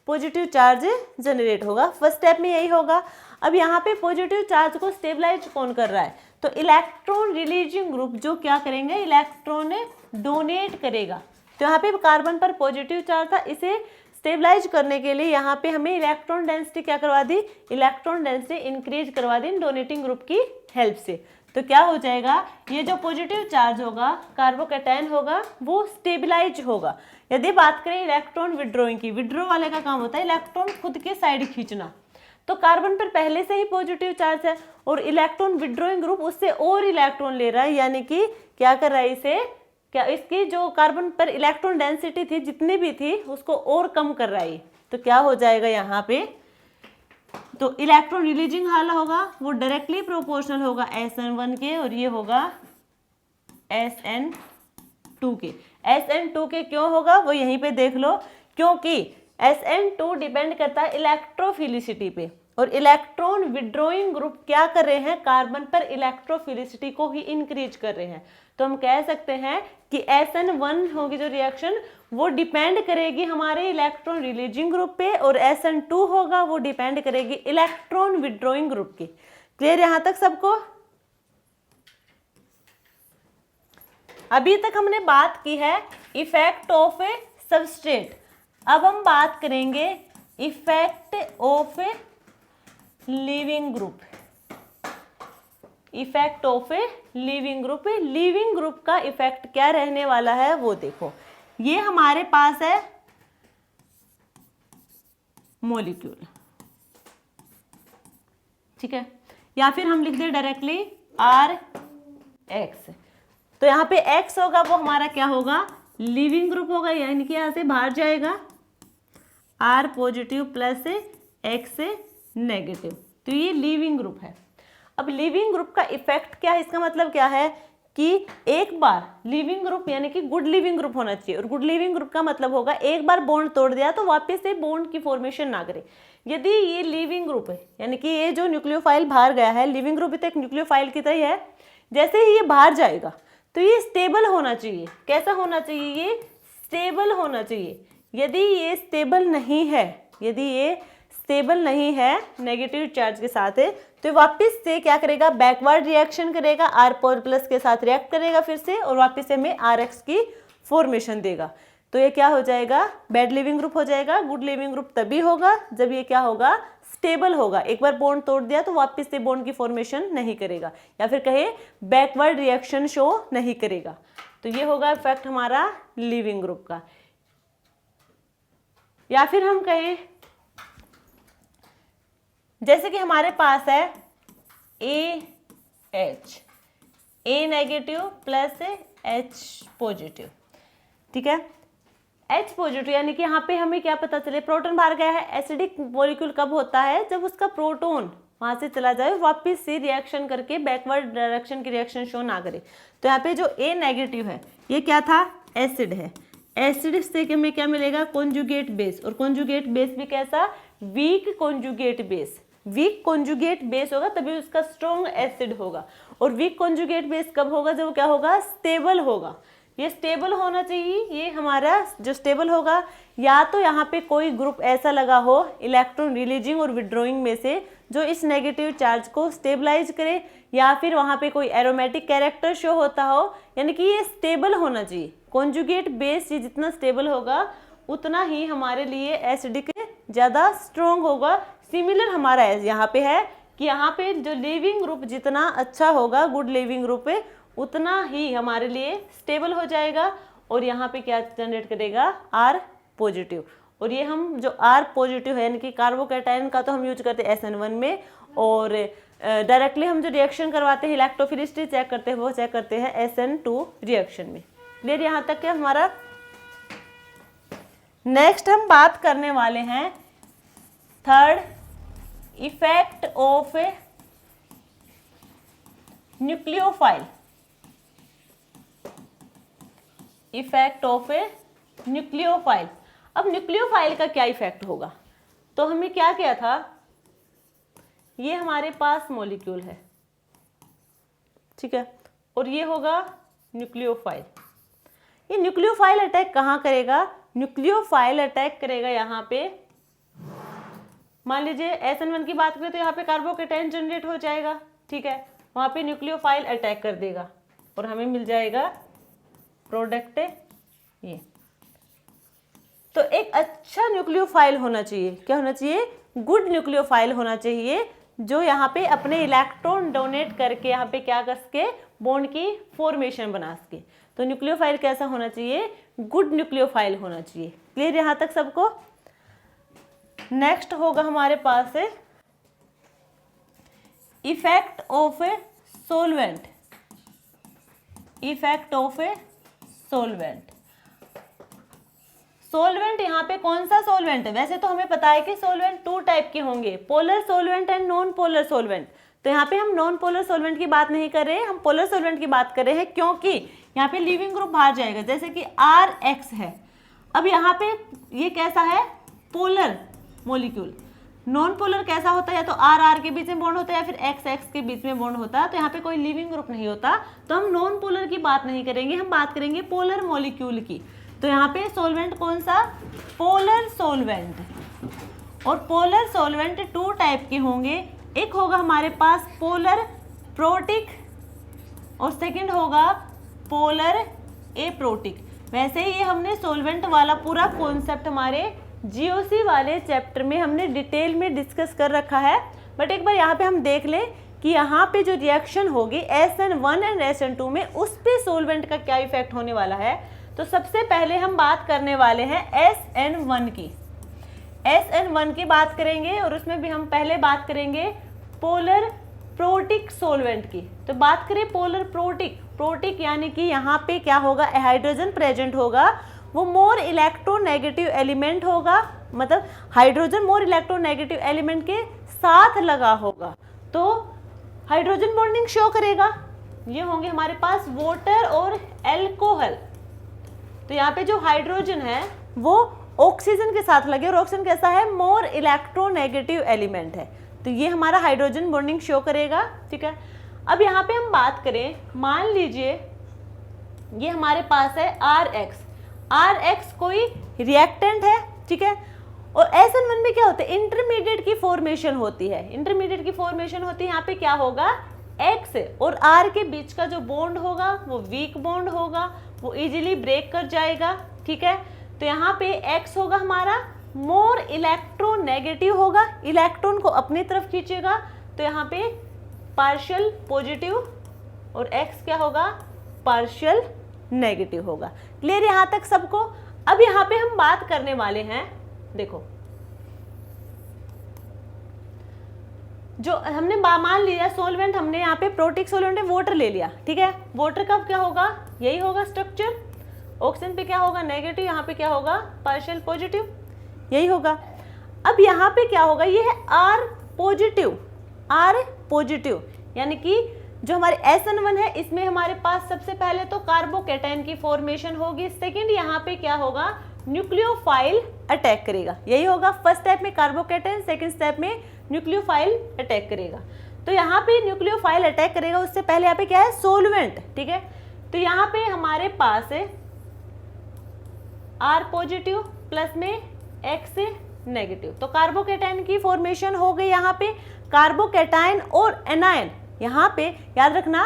पॉजिटिव चार्ज जनरेट होगा। फर्स्ट स्टेप में यही होगा। अब यहाँ पे पॉजिटिव चार्ज को स्टेबलाइज कौन कर रहा है? तो इलेक्ट्रॉन रिलीजिंग ग्रुप जो क्या करेंगे, इलेक्ट्रॉन डोनेट करेगा। तो यहाँ पे कार्बन पर पॉजिटिव चार्ज था, इसे स्टेबलाइज करने के लिए यहाँ पे हमें इलेक्ट्रॉन डेंसिटी क्या करवा दी, इलेक्ट्रॉन डेंसिटी इंक्रीज करवा दी डोनेटिंग ग्रुप की हेल्प से। तो क्या हो जाएगा, ये जो पॉजिटिव चार्ज होगा कार्बोकैटायन होगा वो स्टेबलाइज होगा। यदि बात करें इलेक्ट्रॉन विड्रॉइंग की, विड्रॉ वाले का काम होता है इलेक्ट्रॉन खुद के साइड खींचना। तो कार्बन पर पहले से ही पॉजिटिव चार्ज है और इलेक्ट्रॉन विड्रॉइंग ग्रुप उससे और इलेक्ट्रॉन ले रहा है, यानी कि क्या कर रहा है इसे, क्या इसकी जो कार्बन पर इलेक्ट्रॉन डेंसिटी थी जितनी भी थी उसको और कम कर रहा है। तो क्या हो जाएगा यहाँ पे, तो इलेक्ट्रॉन रिलीजिंग वाला होगा वो डायरेक्टली प्रोपोर्शनल होगा SN1 के और ये होगा SN2 के। SN2 के क्यों होगा वो यहीं पे देख लो, क्योंकि SN2 डिपेंड करता है इलेक्ट्रोफिलिसिटी पे और इलेक्ट्रॉन विड्रॉइंग ग्रुप क्या कर रहे हैं, कार्बन पर इलेक्ट्रोफिलिसिटी को ही इंक्रीज कर रहे हैं। तो हम कह सकते हैं कि SN1 होगी जो रिएक्शन वो डिपेंड करेगी हमारे इलेक्ट्रॉन रिलीजिंग ग्रुप पे और SN2 होगा वो डिपेंड करेगी इलेक्ट्रॉन विड्रॉइंग ग्रुप की। क्लियर यहां तक सबको? अभी तक हमने बात की है इफेक्ट ऑफ ए सबस्ट्रेट। अब हम बात करेंगे effect of A leaving group. Effect of A leaving group. Leaving group का इफेक्ट क्या रहने वाला है वो देखो, ये हमारे पास है मॉलिक्यूल, ठीक है, या फिर हम लिख दे डायरेक्टली RH। तो यहाँ पे X होगा वो हमारा क्या होगा, लीविंग ग्रुप होगा, यानी कि यहाँ से बाहर जाएगा R positive plus X negative. तो ये लीविंग ग्रुप है। अब लीविंग ग्रुप का इफेक्ट क्या है, इसका मतलब क्या है कि एक बार लीविंग ग्रुप यानी कि गुड लीविंग ग्रुप होना चाहिए और गुड लीविंग ग्रुप का मतलब होगा एक बार बॉन्ड तोड़ दिया तो वापस से बॉन्ड की फॉर्मेशन ना करे। यदि ये लीविंग ग्रुप है यानी कि ये जो न्यूक्लियोफाइल बाहर गया है, लीविंग ग्रुप भी तो एक न्यूक्लियोफाइल की तरह है, जैसे ही ये बाहर जाएगा तो ये स्टेबल होना चाहिए। कैसा होना चाहिए, ये स्टेबल होना चाहिए। यदि ये स्टेबल नहीं है, यदि ये स्टेबल नहीं है नेगेटिव चार्ज के साथ है तो वापस से क्या करेगा, बैकवर्ड रिएक्शन करेगा, R+ के साथ रिएक्ट करेगा फिर से और वापस से हमें RX की फॉर्मेशन देगा। तो ये क्या हो जाएगा, बैड लिविंग ग्रुप हो जाएगा। गुड लिविंग ग्रुप तभी होगा जब ये क्या होगा, स्टेबल होगा। एक बार बॉन्ड तोड़ दिया तो वापस से बॉन्ड की फॉर्मेशन नहीं करेगा या फिर कहे बैकवर्ड रिएक्शन शो नहीं करेगा। तो ये होगा इफेक्ट हमारा लिविंग ग्रुप का। या फिर हम कहें जैसे कि हमारे पास है AH, A negative plus H positive, ठीक है। H पॉजिटिव यानी कि यहाँ पे हमें क्या पता चले, प्रोटॉन बाहर गया है। एसिडिक मॉलिक्यूल कब होता है, जब उसका प्रोटॉन वहां से चला जाए, वापस से रिएक्शन करके बैकवर्ड डायरेक्शन की रिएक्शन शो ना करे। तो यहाँ पे जो A नेगेटिव है ये क्या था, एसिड है। एसिड से हमें क्या मिलेगा, कॉन्जुगेट बेस, और कॉन्जुगेट बेस भी कैसा, weak conjugate base. Weak conjugate base होगा तभी उसका स्ट्रॉन्ग एसिड होगा, और वीक कॉन्जुगेट बेस कब होगा, जब क्या होगा, स्टेबल होगा। ये स्टेबल होना चाहिए, ये हमारा जो स्टेबल होगा, या तो यहाँ पे कोई ग्रुप ऐसा लगा हो इलेक्ट्रॉन रिलीजिंग और विड्रॉइंग में से जो इस नेगेटिव चार्ज को स्टेबलाइज करे, या फिर वहाँ पे कोई एरोमेटिक कैरेक्टर शो होता हो, यानी कि ये स्टेबल होना चाहिए। कॉन्जुगेट बेस ये जितना स्टेबल होगा उतना ही हमारे लिए एसिडिक ज़्यादा स्ट्रॉन्ग होगा। सिमिलर हमारा यहाँ पे है कि यहाँ पे जो लिविंग ग्रुप जितना अच्छा होगा, गुड लिविंग ग्रुप है, उतना ही हमारे लिए स्टेबल हो जाएगा, और यहाँ पे क्या जनरेट करेगा, R पॉजिटिव। और ये हम जो R पॉजिटिव है यानी कि कार्बोकैटायन का तो हम यूज करते हैं SN1 में, और डायरेक्टली हम जो रिएक्शन करवाते हैं इलेक्ट्रोफिलिसिटी चेक करते हैं वो चेक करते हैं SN2 रिएक्शन में। क्लियर यहाँ तक है हमारा। नेक्स्ट हम बात करने वाले हैं third, effect of nucleophile. Effect of nucleophile. अब न्यूक्लियोफाइल का क्या इफेक्ट होगा, तो हमें क्या किया था, ये हमारे पास मॉलिक्यूल है, ठीक है, और ये होगा न्यूक्लियोफाइल। ये न्यूक्लियोफाइल अटैक कहाँ करेगा, न्यूक्लियोफाइल अटैक करेगा यहाँ पे, मान लीजिए SN1 की बात करें तो यहाँ पे कार्बोकैटायन जनरेट हो जाएगा, ठीक है, वहाँ पे न्यूक्लियोफाइल अटैक कर देगा और हमें मिल जाएगा प्रोडक्ट ये। तो एक अच्छा न्यूक्लियोफाइल होना चाहिए, क्या होना चाहिए, गुड न्यूक्लियोफाइल होना चाहिए, जो यहाँ पे अपने इलेक्ट्रॉन डोनेट करके यहाँ पे क्या कर सके, बॉन्ड की फॉर्मेशन बना सके। तो न्यूक्लियोफाइल कैसा होना चाहिए, गुड न्यूक्लियोफाइल होना चाहिए। क्लियर यहाँ तक सबको। नेक्स्ट होगा हमारे पास effect of a solvent. Effect of a solvent. Solvent यहाँ पे कौन सा सोलवेंट है, वैसे तो हमें पता है कि सोलवेंट 2 टाइप के होंगे, polar solvent and non polar solvent. तो यहाँ पे हम नॉन पोलर सोलवेंट की बात नहीं कर रहे हैं, हम पोलर सोलवेंट की बात कर रहे हैं, क्योंकि यहाँ पे लिविंग ग्रुप बाहर जाएगा, जैसे कि RX है। अब यहाँ पे ये कैसा है, पोलर मॉलिक्यूल। नॉन पोलर कैसा होता है, या तो R के बीच में बॉन्ड होता है या फिर XX के बीच में बॉन्ड होता है, तो यहाँ पे कोई लिविंग ग्रुप नहीं होता, तो हम नॉन पोलर की बात नहीं करेंगे, हम बात करेंगे पोलर मॉलिक्यूल की। तो यहाँ पे सोलवेंट कौन सा, पोलर सोलवेंट। और पोलर सोलवेंट 2 टाइप के होंगे, एक होगा हमारे पास पोलर प्रोटिक और सेकंड होगा पोलर एप्रोटिक। वैसे ही ये हमने सोलवेंट वाला पूरा कॉन्सेप्ट हमारे GOC वाले चैप्टर में हमने डिटेल में डिस्कस कर रखा है, बट एक बार यहाँ पे हम देख लें कि यहाँ पे जो रिएक्शन होगी SN1 एंड SN2 में, उस पे सोलवेंट का क्या इफेक्ट होने वाला है। तो सबसे पहले हम बात करने वाले हैं SN1 की। SN1 की बात करेंगे और उसमें भी हम पहले बात करेंगे पोलर प्रोटिक सोलवेंट की। तो बात करें पोलर प्रोटिक, प्रोटिक यानी कि यहाँ पे क्या होगा, हाइड्रोजन प्रेजेंट होगा, वो मोर इलेक्ट्रोनेगेटिव एलिमेंट होगा, मतलब हाइड्रोजन मोर इलेक्ट्रोनेगेटिव एलिमेंट के साथ लगा होगा, तो हाइड्रोजन बॉन्डिंग शो करेगा। ये होंगे हमारे पास वाटर और एल्कोहल। तो यहाँ पे जो हाइड्रोजन है वो ऑक्सीजन के साथ लगे, और ऑक्सीजन कैसा है, मोर इलेक्ट्रोनेगेटिव एलिमेंट है, तो ये हमारा हाइड्रोजन बॉन्डिंग शो करेगा, ठीक है। अब यहाँ पे हम बात करें, मान लीजिए ये हमारे पास है RX कोई रिएक्टेंट है, ठीक है, और SN1 में क्या होता है, इंटरमीडिएट की फॉर्मेशन होती है, इंटरमीडिएट की फॉर्मेशन होती है, यहाँ पे क्या होगा, X और R के बीच का जो बॉन्ड होगा वो वीक बॉन्ड होगा, वो इजीली ब्रेक कर जाएगा, ठीक है। तो यहाँ पे X होगा हमारा मोर इलेक्ट्रोनेगेटिव होगा, इलेक्ट्रॉन को अपनी तरफ खींचेगा, तो यहाँ पे पार्शियल पॉजिटिव, और X क्या होगा, पार्शियल नेगेटिव होगा। क्लियर यहाँ तक सबको। अब यहाँ पे हम बात करने वाले हैं, देखो जो हमने मान लिया सोलवेंट, हमने यहाँ पे प्रोटिक सोलवेंट है, वाटर ले लिया, ठीक है। वाटर का क्या होगा, यही होगा स्ट्रक्चर, ऑक्सीजन पे क्या होगा, नेगेटिव, यहाँ पे क्या होगा, पार्शियल पॉजिटिव, यही होगा। अब यहाँ पे क्या होगा, ये है R पॉजिटिव, यानी कि जो हमारे SN1 है इसमें हमारे पास सबसे पहले तो कार्बोकैटायन की फॉर्मेशन होगी, सेकंड यहाँ पे क्या होगा, न्यूक्लियोफाइल अटैक करेगा, यही होगा। फर्स्ट स्टेप में कार्बोकैटायन, सेकंड स्टेप में न्यूक्लियोफाइल अटैक करेगा। तो यहाँ पे न्यूक्लियोफाइल अटैक करेगा, उससे पहले यहाँ पे क्या है, सोलवेंट, ठीक है। तो यहाँ पे हमारे पास है R पॉजिटिव प्लस में X नेगेटिव, तो कार्बोकैटायन की फॉर्मेशन हो गई। यहाँ पे कार्बोकैटायन और एनायन, यहाँ पे याद रखना,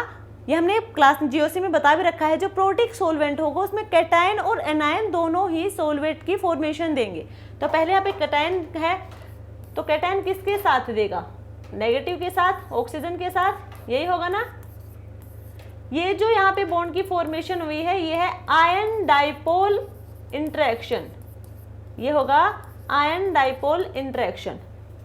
ये हमने क्लास जीओसी में बता भी रखा है, जो प्रोटिक सोलवेंट होगा उसमें कैटायन और एनायन दोनों ही सोलवेंट की फॉर्मेशन देंगे। तो पहले यहाँ पे कैटायन है, तो कैटायन किसके साथ देगा, नेगेटिव के साथ, ऑक्सीजन के साथ, यही होगा ना। ये जो यहाँ पे बॉन्ड की फॉर्मेशन हुई है ये है आयन डाइपोल इंटरेक्शन, ये होगा आयन डाइपोल इंटरेक्शन।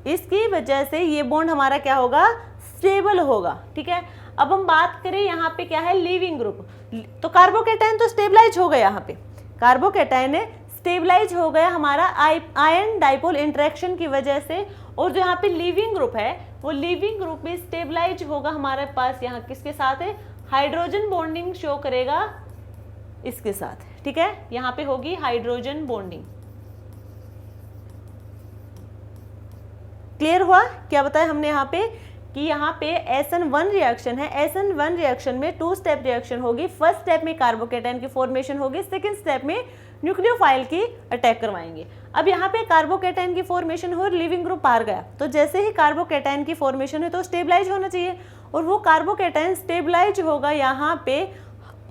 इसकी वजह से ये बॉन्ड हमारा क्या होगा, स्टेबल होगा, ठीक है। अब हम बात करें यहाँ पे क्या है, लीविंग ग्रुप। तो कार्बोकैटायन तो स्टेबलाइज हो गया, यहाँ पे कार्बोकैटायन स्टेबलाइज हो गया हमारा आयन डाइपोल इंटरेक्शन की वजह से, और जो यहाँ पे लीविंग ग्रुप है वो लीविंग ग्रुप भी स्टेबलाइज होगा हमारे पास यहाँ किसके साथ है, हाइड्रोजन बॉन्डिंग शो करेगा इसके साथ, ठीक है। यहाँ पे होगी हाइड्रोजन बॉन्डिंग। क्लियर हुआ, क्या बताया हमने यहाँ पे कि यहाँ पे SN1 रिएक्शन है, SN1 रिएक्शन में 2 स्टेप रिएक्शन होगी। फर्स्ट स्टेप में कार्बोकैटायन की फॉर्मेशन होगी, सेकंड स्टेप में न्यूक्लियोफाइल की अटैक करवाएंगे। अब यहाँ पे कार्बोकैटायन की फॉर्मेशन हो, लिविंग ग्रुप बाहर गया, तो जैसे ही कार्बोकैटायन की फॉर्मेशन है तो स्टेबलाइज होना चाहिए, और वो कार्बोकैटायन स्टेबलाइज होगा यहाँ पे।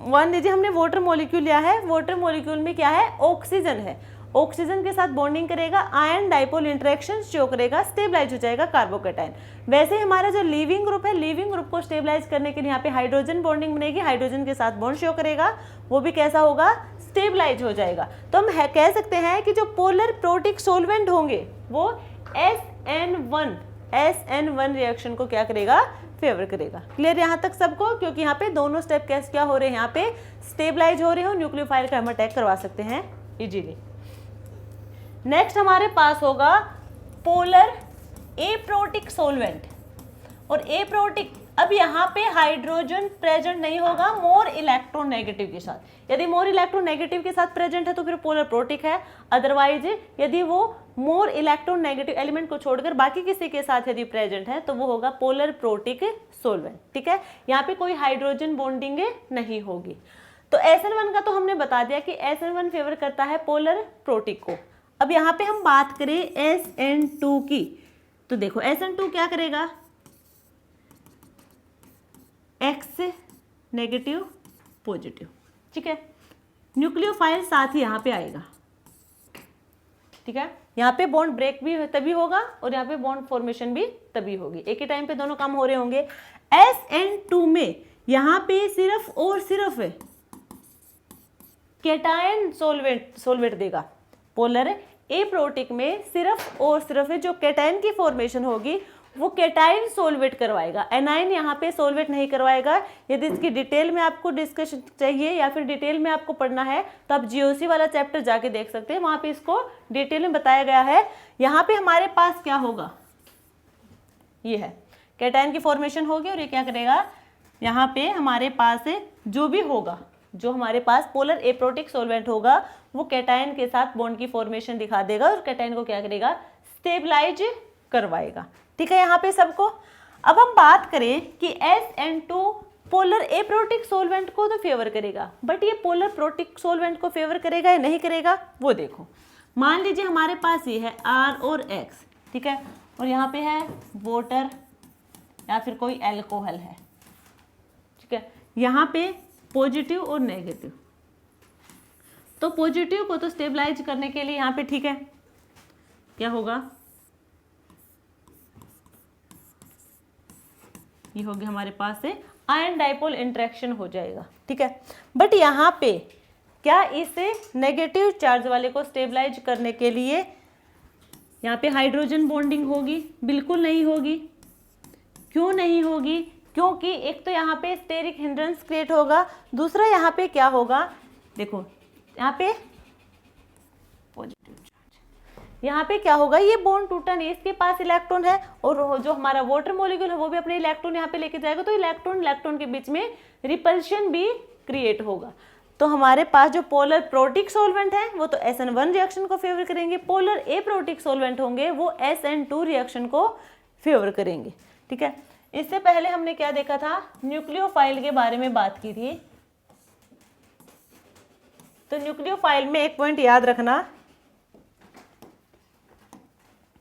मान लीजिए हमने वाटर मॉलिक्यूल लिया है, वाटर मॉलिक्यूल में क्या है, ऑक्सीजन है, ऑक्सीजन के साथ बॉन्डिंग करेगा, आयन डाइपोल इंटरेक्शन शो करेगा, स्टेबलाइज हो जाएगा कार्बोकैटायन। वैसे हमारा जो लिविंग ग्रुप है, लिविंग ग्रुप को स्टेबलाइज करने के लिए यहाँ पे हाइड्रोजन बॉन्डिंग बनेगी, हाइड्रोजन के साथ बॉन्ड शो करेगा, वो भी कैसा होगा, स्टेबलाइज हो जाएगा। तो हम कह सकते हैं कि जो पोलर प्रोटिक सोलवेंट होंगे वो SN1 रिएक्शन को क्या करेगा, फेवर करेगा। क्लियर यहाँ तक सबको, क्योंकि यहाँ पे दोनों स्टेप क्या हो रहे हैं, यहाँ पे स्टेबलाइज हो रहे हो, न्यूक्लियोफाइल का हम अटैक करवा सकते हैं इजीली। नेक्स्ट हमारे पास होगा पोलर एप्रोटिक सोलवेंट, और एप्रोटिक, अब यहाँ पे हाइड्रोजन प्रेजेंट नहीं होगा मोर इलेक्ट्रोनेगेटिव के साथ। यदि मोर इलेक्ट्रोनेगेटिव के साथ प्रेजेंट है तो फिर पोलर प्रोटिक है, अदरवाइज यदि वो मोर इलेक्ट्रोनेगेटिव एलिमेंट को छोड़कर बाकी किसी के साथ यदि प्रेजेंट है तो वो होगा पोलर प्रोटिक सोलवेंट, ठीक है। यहाँ पे कोई हाइड्रोजन बॉन्डिंग नहीं होगी। तो SN1 का तो हमने बता दिया कि SN1 फेवर करता है पोलर प्रोटिक को। अब यहाँ पे हम बात करें SN2 की, तो देखो SN2 क्या करेगा, X नेगेटिव पॉजिटिव, ठीक है। न्यूक्लियोफाइल साथ ही यहाँ पे आएगा, ठीक है। यहाँ पे बॉन्ड ब्रेक भी तभी होगा और यहाँ पे बॉन्ड फॉर्मेशन भी तभी होगी, एक ही टाइम पे दोनों काम हो रहे होंगे। SN2 में यहाँ पे सिर्फ और सिर्फ कैटायन सोलवेंट देगा। पोलर एप्रोटिक में सिर्फ और सिर्फ जो कैटायन की फॉर्मेशन होगी वो कैटायन सोलवेट करवाएगा, एनायन यहाँ पे सोलवेट नहीं करवाएगा। यदि इसकी डिटेल में आपको डिस्कशन चाहिए या फिर डिटेल में आपको पढ़ना है तो आप जीओसी वाला चैप्टर जाके देख सकते हैं, वहां पे इसको डिटेल में बताया गया है। यहाँ पे हमारे पास क्या होगा, ये है कैटायन की फॉर्मेशन होगी और ये क्या करेगा, यहाँ पे हमारे पास जो भी होगा, जो हमारे पास पोलर एप्रोटिक सोलवेंट होगा वो कैटायन के साथ बॉन्ड की फॉर्मेशन दिखा देगा और कैटायन को क्या करेगा, स्टेबलाइज करवाएगा, ठीक है यहाँ पे सबको। अब हम बात करें कि SN2 पोलर एप्रोटिक सोलवेंट को तो फेवर करेगा, बट ये पोलर प्रोटिक सोलवेंट को फेवर करेगा या नहीं करेगा वो देखो। मान लीजिए हमारे पास ये है R और X, ठीक है, और यहाँ पे है वाटर या फिर कोई एल्कोहल है, ठीक है। यहाँ पे पॉजिटिव और नेगेटिव, तो पॉजिटिव को तो स्टेबलाइज करने के लिए यहाँ पे ठीक है क्या होगा, ये होगी हमारे पास से आयन डाइपोल इंटरेक्शन हो जाएगा, ठीक है। बट यहाँ पे क्या इसे नेगेटिव चार्ज वाले को स्टेबलाइज करने के लिए यहाँ पे हाइड्रोजन बॉन्डिंग होगी, बिल्कुल नहीं होगी। क्यों नहीं होगी, क्योंकि एक तो यहाँ पे स्टेरिक हिंड्रेंस क्रिएट होगा, दूसरा यहाँ पे क्या होगा, देखो यहाँ पे पॉजिटिव चार्ज, यहाँ पे क्या होगा, ये बॉन्ड टूटा नहीं, इसके पास इलेक्ट्रॉन है और जो हमारा वाटर मॉलिक्यूल है वो भी अपने इलेक्ट्रॉन यहाँ पे लेके जाएगा, तो इलेक्ट्रॉन के बीच में रिपल्शन भी क्रिएट होगा। तो हमारे पास जो पोलर प्रोटिक सॉल्वेंट है वो तो SN1 रिएक्शन को फेवर करेंगे, पोलर एप्रोटिक सॉल्वेंट होंगे वो SN2 रिएक्शन को फेवर करेंगे। ठीक है, इससे पहले हमने क्या देखा था, न्यूक्लियोफाइल के बारे में बात की थी। तो न्यूक्लियोफाइल में एक पॉइंट याद रखना,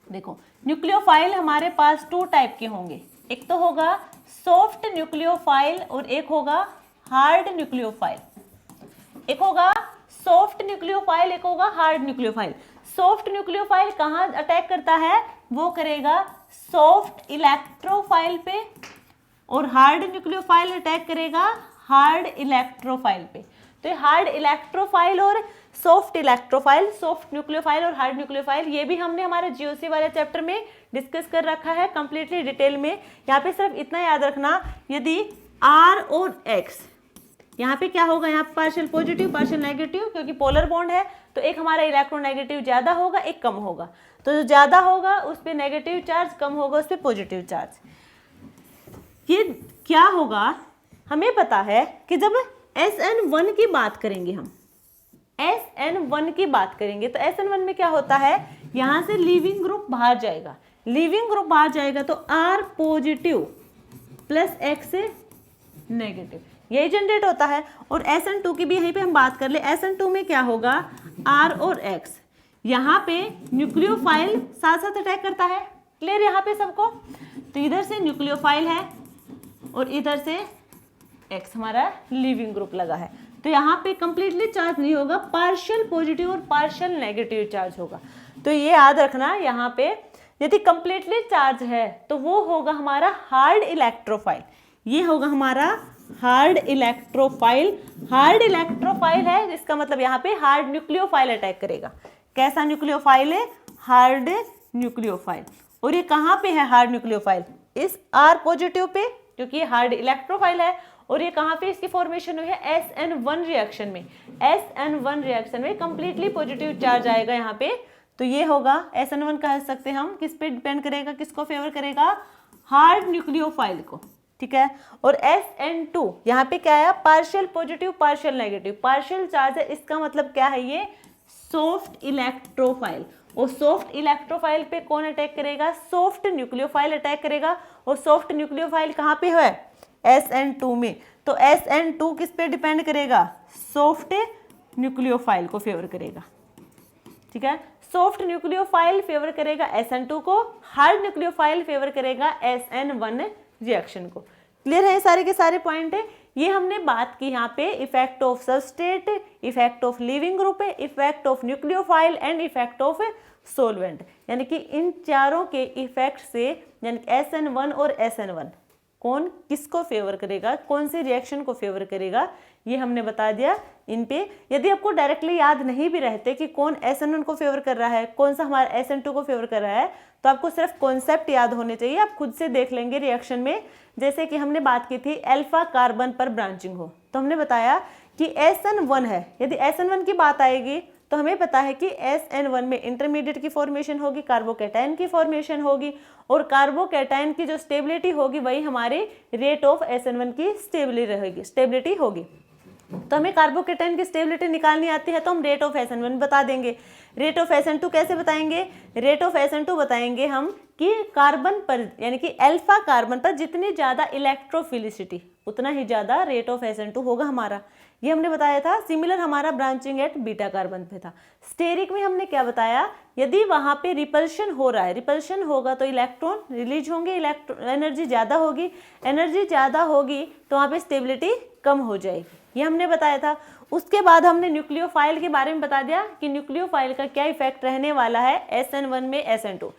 देखो न्यूक्लियोफाइल हमारे पास 2 टाइप के होंगे, एक तो होगा सॉफ्ट न्यूक्लियोफाइल और एक होगा हार्ड न्यूक्लियोफाइल। एक होगा सॉफ्ट न्यूक्लियोफाइल, एक होगा हार्ड न्यूक्लियोफाइल। सॉफ्ट न्यूक्लियोफाइल कहाँ अटैक करता है, वो करेगा सॉफ्ट इलेक्ट्रोफाइल पे, और हार्ड न्यूक्लियोफाइल अटैक करेगा हार्ड इलेक्ट्रोफाइल पे। तो हार्ड इलेक्ट्रोफाइल और सॉफ्ट इलेक्ट्रोफाइल, सॉफ्ट न्यूक्लियोफाइल और हार्ड न्यूक्लियोफाइल, ये भी हमने हमारे जीओसी वाले चैप्टर में डिस्कस कर रखा है कंप्लीटली डिटेल में। यहाँ पे सिर्फ इतना याद रखना, यदि R और X, यहाँ पे क्या होगा, यहाँ पार्शियल पॉजिटिव पार्शियल नेगेटिव, क्योंकि पोलर बॉन्ड है तो एक हमारा इलेक्ट्रोनेगेटिव ज्यादा होगा एक कम होगा, तो जो ज्यादा होगा उस पर नेगेटिव चार्ज, कम होगा उस पर पॉजिटिव चार्ज। ये क्या होगा, हमें पता है कि जब SN1 की बात करेंगे, हम SN1 की बात करेंगे तो SN1 में क्या होता है, यहां से लीविंग ग्रुप बाहर जाएगा, लीविंग ग्रुप बाहर जाएगा तो R positive plus X negative, यही जनरेट होता है। और SN2 की भी यहीं पे हम बात कर ले, SN2 में क्या होगा, R और X, यहाँ पे न्यूक्लियोफाइल साथ साथ अटैक करता है, क्लियर यहाँ पे सबको। तो इधर से न्यूक्लियोफाइल है और इधर से X हमारा लिविंग ग्रुप लगा है, तो यहाँ पे कंप्लीटली चार्ज नहीं होगा, पार्शियल पॉजिटिव और पार्शियल नेगेटिव चार्ज होगा। तो ये याद रखना, यहाँ पे यदि कंप्लीटली चार्ज है तो वो होगा हमारा हार्ड इलेक्ट्रोफाइल, ये होगा हमारा हार्ड इलेक्ट्रोफाइल। हार्ड इलेक्ट्रोफाइल है, इसका मतलब यहाँ पे हार्ड न्यूक्लियोफाइल अटैक करेगा। कैसा न्यूक्लियोफाइल है, हार्ड न्यूक्लियोफाइल। और ये कहाँ पे है हार्ड न्यूक्लियोफाइल, इस R पॉजिटिव पे, क्योंकि ये हार्ड इलेक्ट्रोफाइल है। और ये कहाँ पे इसकी फॉर्मेशन हुई है, SN1 रिएक्शन में, SN1 रिएक्शन में कंप्लीटली पॉजिटिव चार्ज आएगा यहाँ पे। तो ये होगा SN1 कह सकते हैं हम, किस पे डिपेंड करेगा, किसको फेवर करेगा, हार्ड न्यूक्लियोफाइल को। ठीक है, और SN2 यहाँ पे क्या है, partial positive partial negative, partial charge है, इसका मतलब क्या है, ये सॉफ्ट इलेक्ट्रोफाइल। और सॉफ्ट इलेक्ट्रोफाइल पे कौन अटैक करेगा, सॉफ्ट न्यूक्लियोफाइल अटैक करेगा। और सॉफ्ट न्यूक्लियोफाइल कहाँ पे है, SN2 में। तो SN2 किस पे डिपेंड करेगा, सॉफ्ट न्यूक्लियोफाइल को फेवर करेगा। ठीक है, सॉफ्ट न्यूक्लियोफाइल फेवर करेगा SN2 को, हार्ड न्यूक्लियोफाइल फेवर करेगा SN1 रिएक्शन को। क्लियर है सारे के सारे पॉइंट है। ये हमने बात की यहाँ पे effect of substrate, effect of leaving group, effect of nucleophile and effect of solvent, यानी कि इन चारों के इफेक्ट से, यानी SN1 और SN1 कौन किसको फेवर करेगा, कौन से रिएक्शन को फेवर करेगा, ये हमने बता दिया इन पे। यदि आपको डायरेक्टली याद नहीं भी रहते कि कौन SN1 को फेवर कर रहा है, कौन सा हमारा SN2 को फेवर कर रहा है, तो आपको सिर्फ कॉन्सेप्ट याद होने चाहिए, आप खुद से देख लेंगे रिएक्शन में। जैसे कि हमने बात की थी अल्फा कार्बन पर ब्रांचिंग हो, तो हमने बताया कि SN1 है, यदि SN1 की बात आएगी तो हमें पता है कि SN1 में इंटरमीडिएट की फॉर्मेशन होगी, कार्बोकैटायन की फॉर्मेशन होगी, और कार्बोकैटायन की जो स्टेबिलिटी होगी वही हमारे रेट ऑफ SN1 की स्टेबिलिटी होगी। तो हमें कार्बोकैटायन की स्टेबिलिटी निकालनी आती है तो हम रेट ऑफ SN1 बता देंगे। रेट ऑफ SN2 कैसे बताएंगे, रेट ऑफ SN2 बताएंगे हम कि कार्बन पर, यानी कि अल्फा कार्बन पर जितनी ज़्यादा इलेक्ट्रोफिलिसिटी उतना ही ज़्यादा रेट ऑफ SN2 होगा हमारा, ये हमने बताया था। सिमिलर हमारा ब्रांचिंग एट बीटा कार्बन पे था। स्टेरिक में हमने क्या बताया, यदि वहाँ पे रिपल्शन हो रहा है, रिपल्शन होगा तो इलेक्ट्रॉन रिलीज होंगे, एनर्जी ज़्यादा होगी, एनर्जी ज़्यादा होगी तो वहाँ पे स्टेबिलिटी कम हो जाएगी, ये हमने बताया था। उसके बाद हमने न्यूक्लियोफाइल के बारे में बता दिया कि न्यूक्लियोफाइल का क्या इफेक्ट रहने वाला है SN1 में SN2।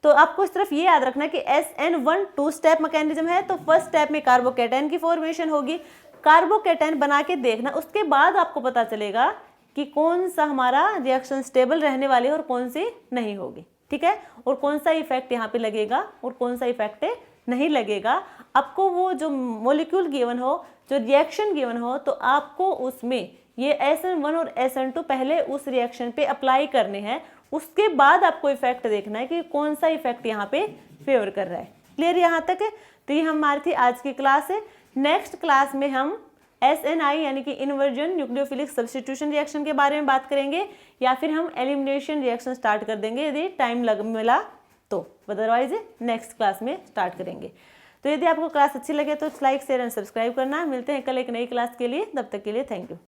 तो आपको सिर्फ ये याद रखना कि SN1 2 स्टेप मैकेनिज्म है, तो फर्स्ट स्टेप में कार्बोकैटायन की फॉर्मेशन होगी, कार्बोकैटायन बना के देखना, उसके बाद आपको पता चलेगा कि कौन सा हमारा रिएक्शन स्टेबल रहने वाली है और कौन सी नहीं होगी। ठीक है, और कौन सा इफेक्ट यहाँ पे लगेगा और कौन सा इफेक्ट नहीं लगेगा। आपको वो जो मॉलिक्यूल गिवन हो, जो रिएक्शन गिवन हो, तो आपको उसमें ये SN1 और SN2 पहले उस रिएक्शन पे अप्लाई करने हैं, उसके बाद आपको इफेक्ट देखना है कि कौन सा इफेक्ट यहाँ पे फेवर कर रहा है। क्लियर यहाँ तक है? तो ये हमारी थी आज की क्लास है। नेक्स्ट क्लास में हम SNI यानी कि इन्वर्जन न्यूक्लियोफिलिक सब्स्टिट्यूशन रिएक्शन के बारे में बात करेंगे, या फिर हम एलिमिनेशन रिएक्शन स्टार्ट कर देंगे यदि टाइम मिला तो, अदरवाइज नेक्स्ट क्लास में स्टार्ट करेंगे। तो यदि आपको क्लास अच्छी लगे तो लाइक शेयर एंड सब्सक्राइब करना। मिलते हैं कल एक नई क्लास के लिए, तब तक के लिए थैंक यू।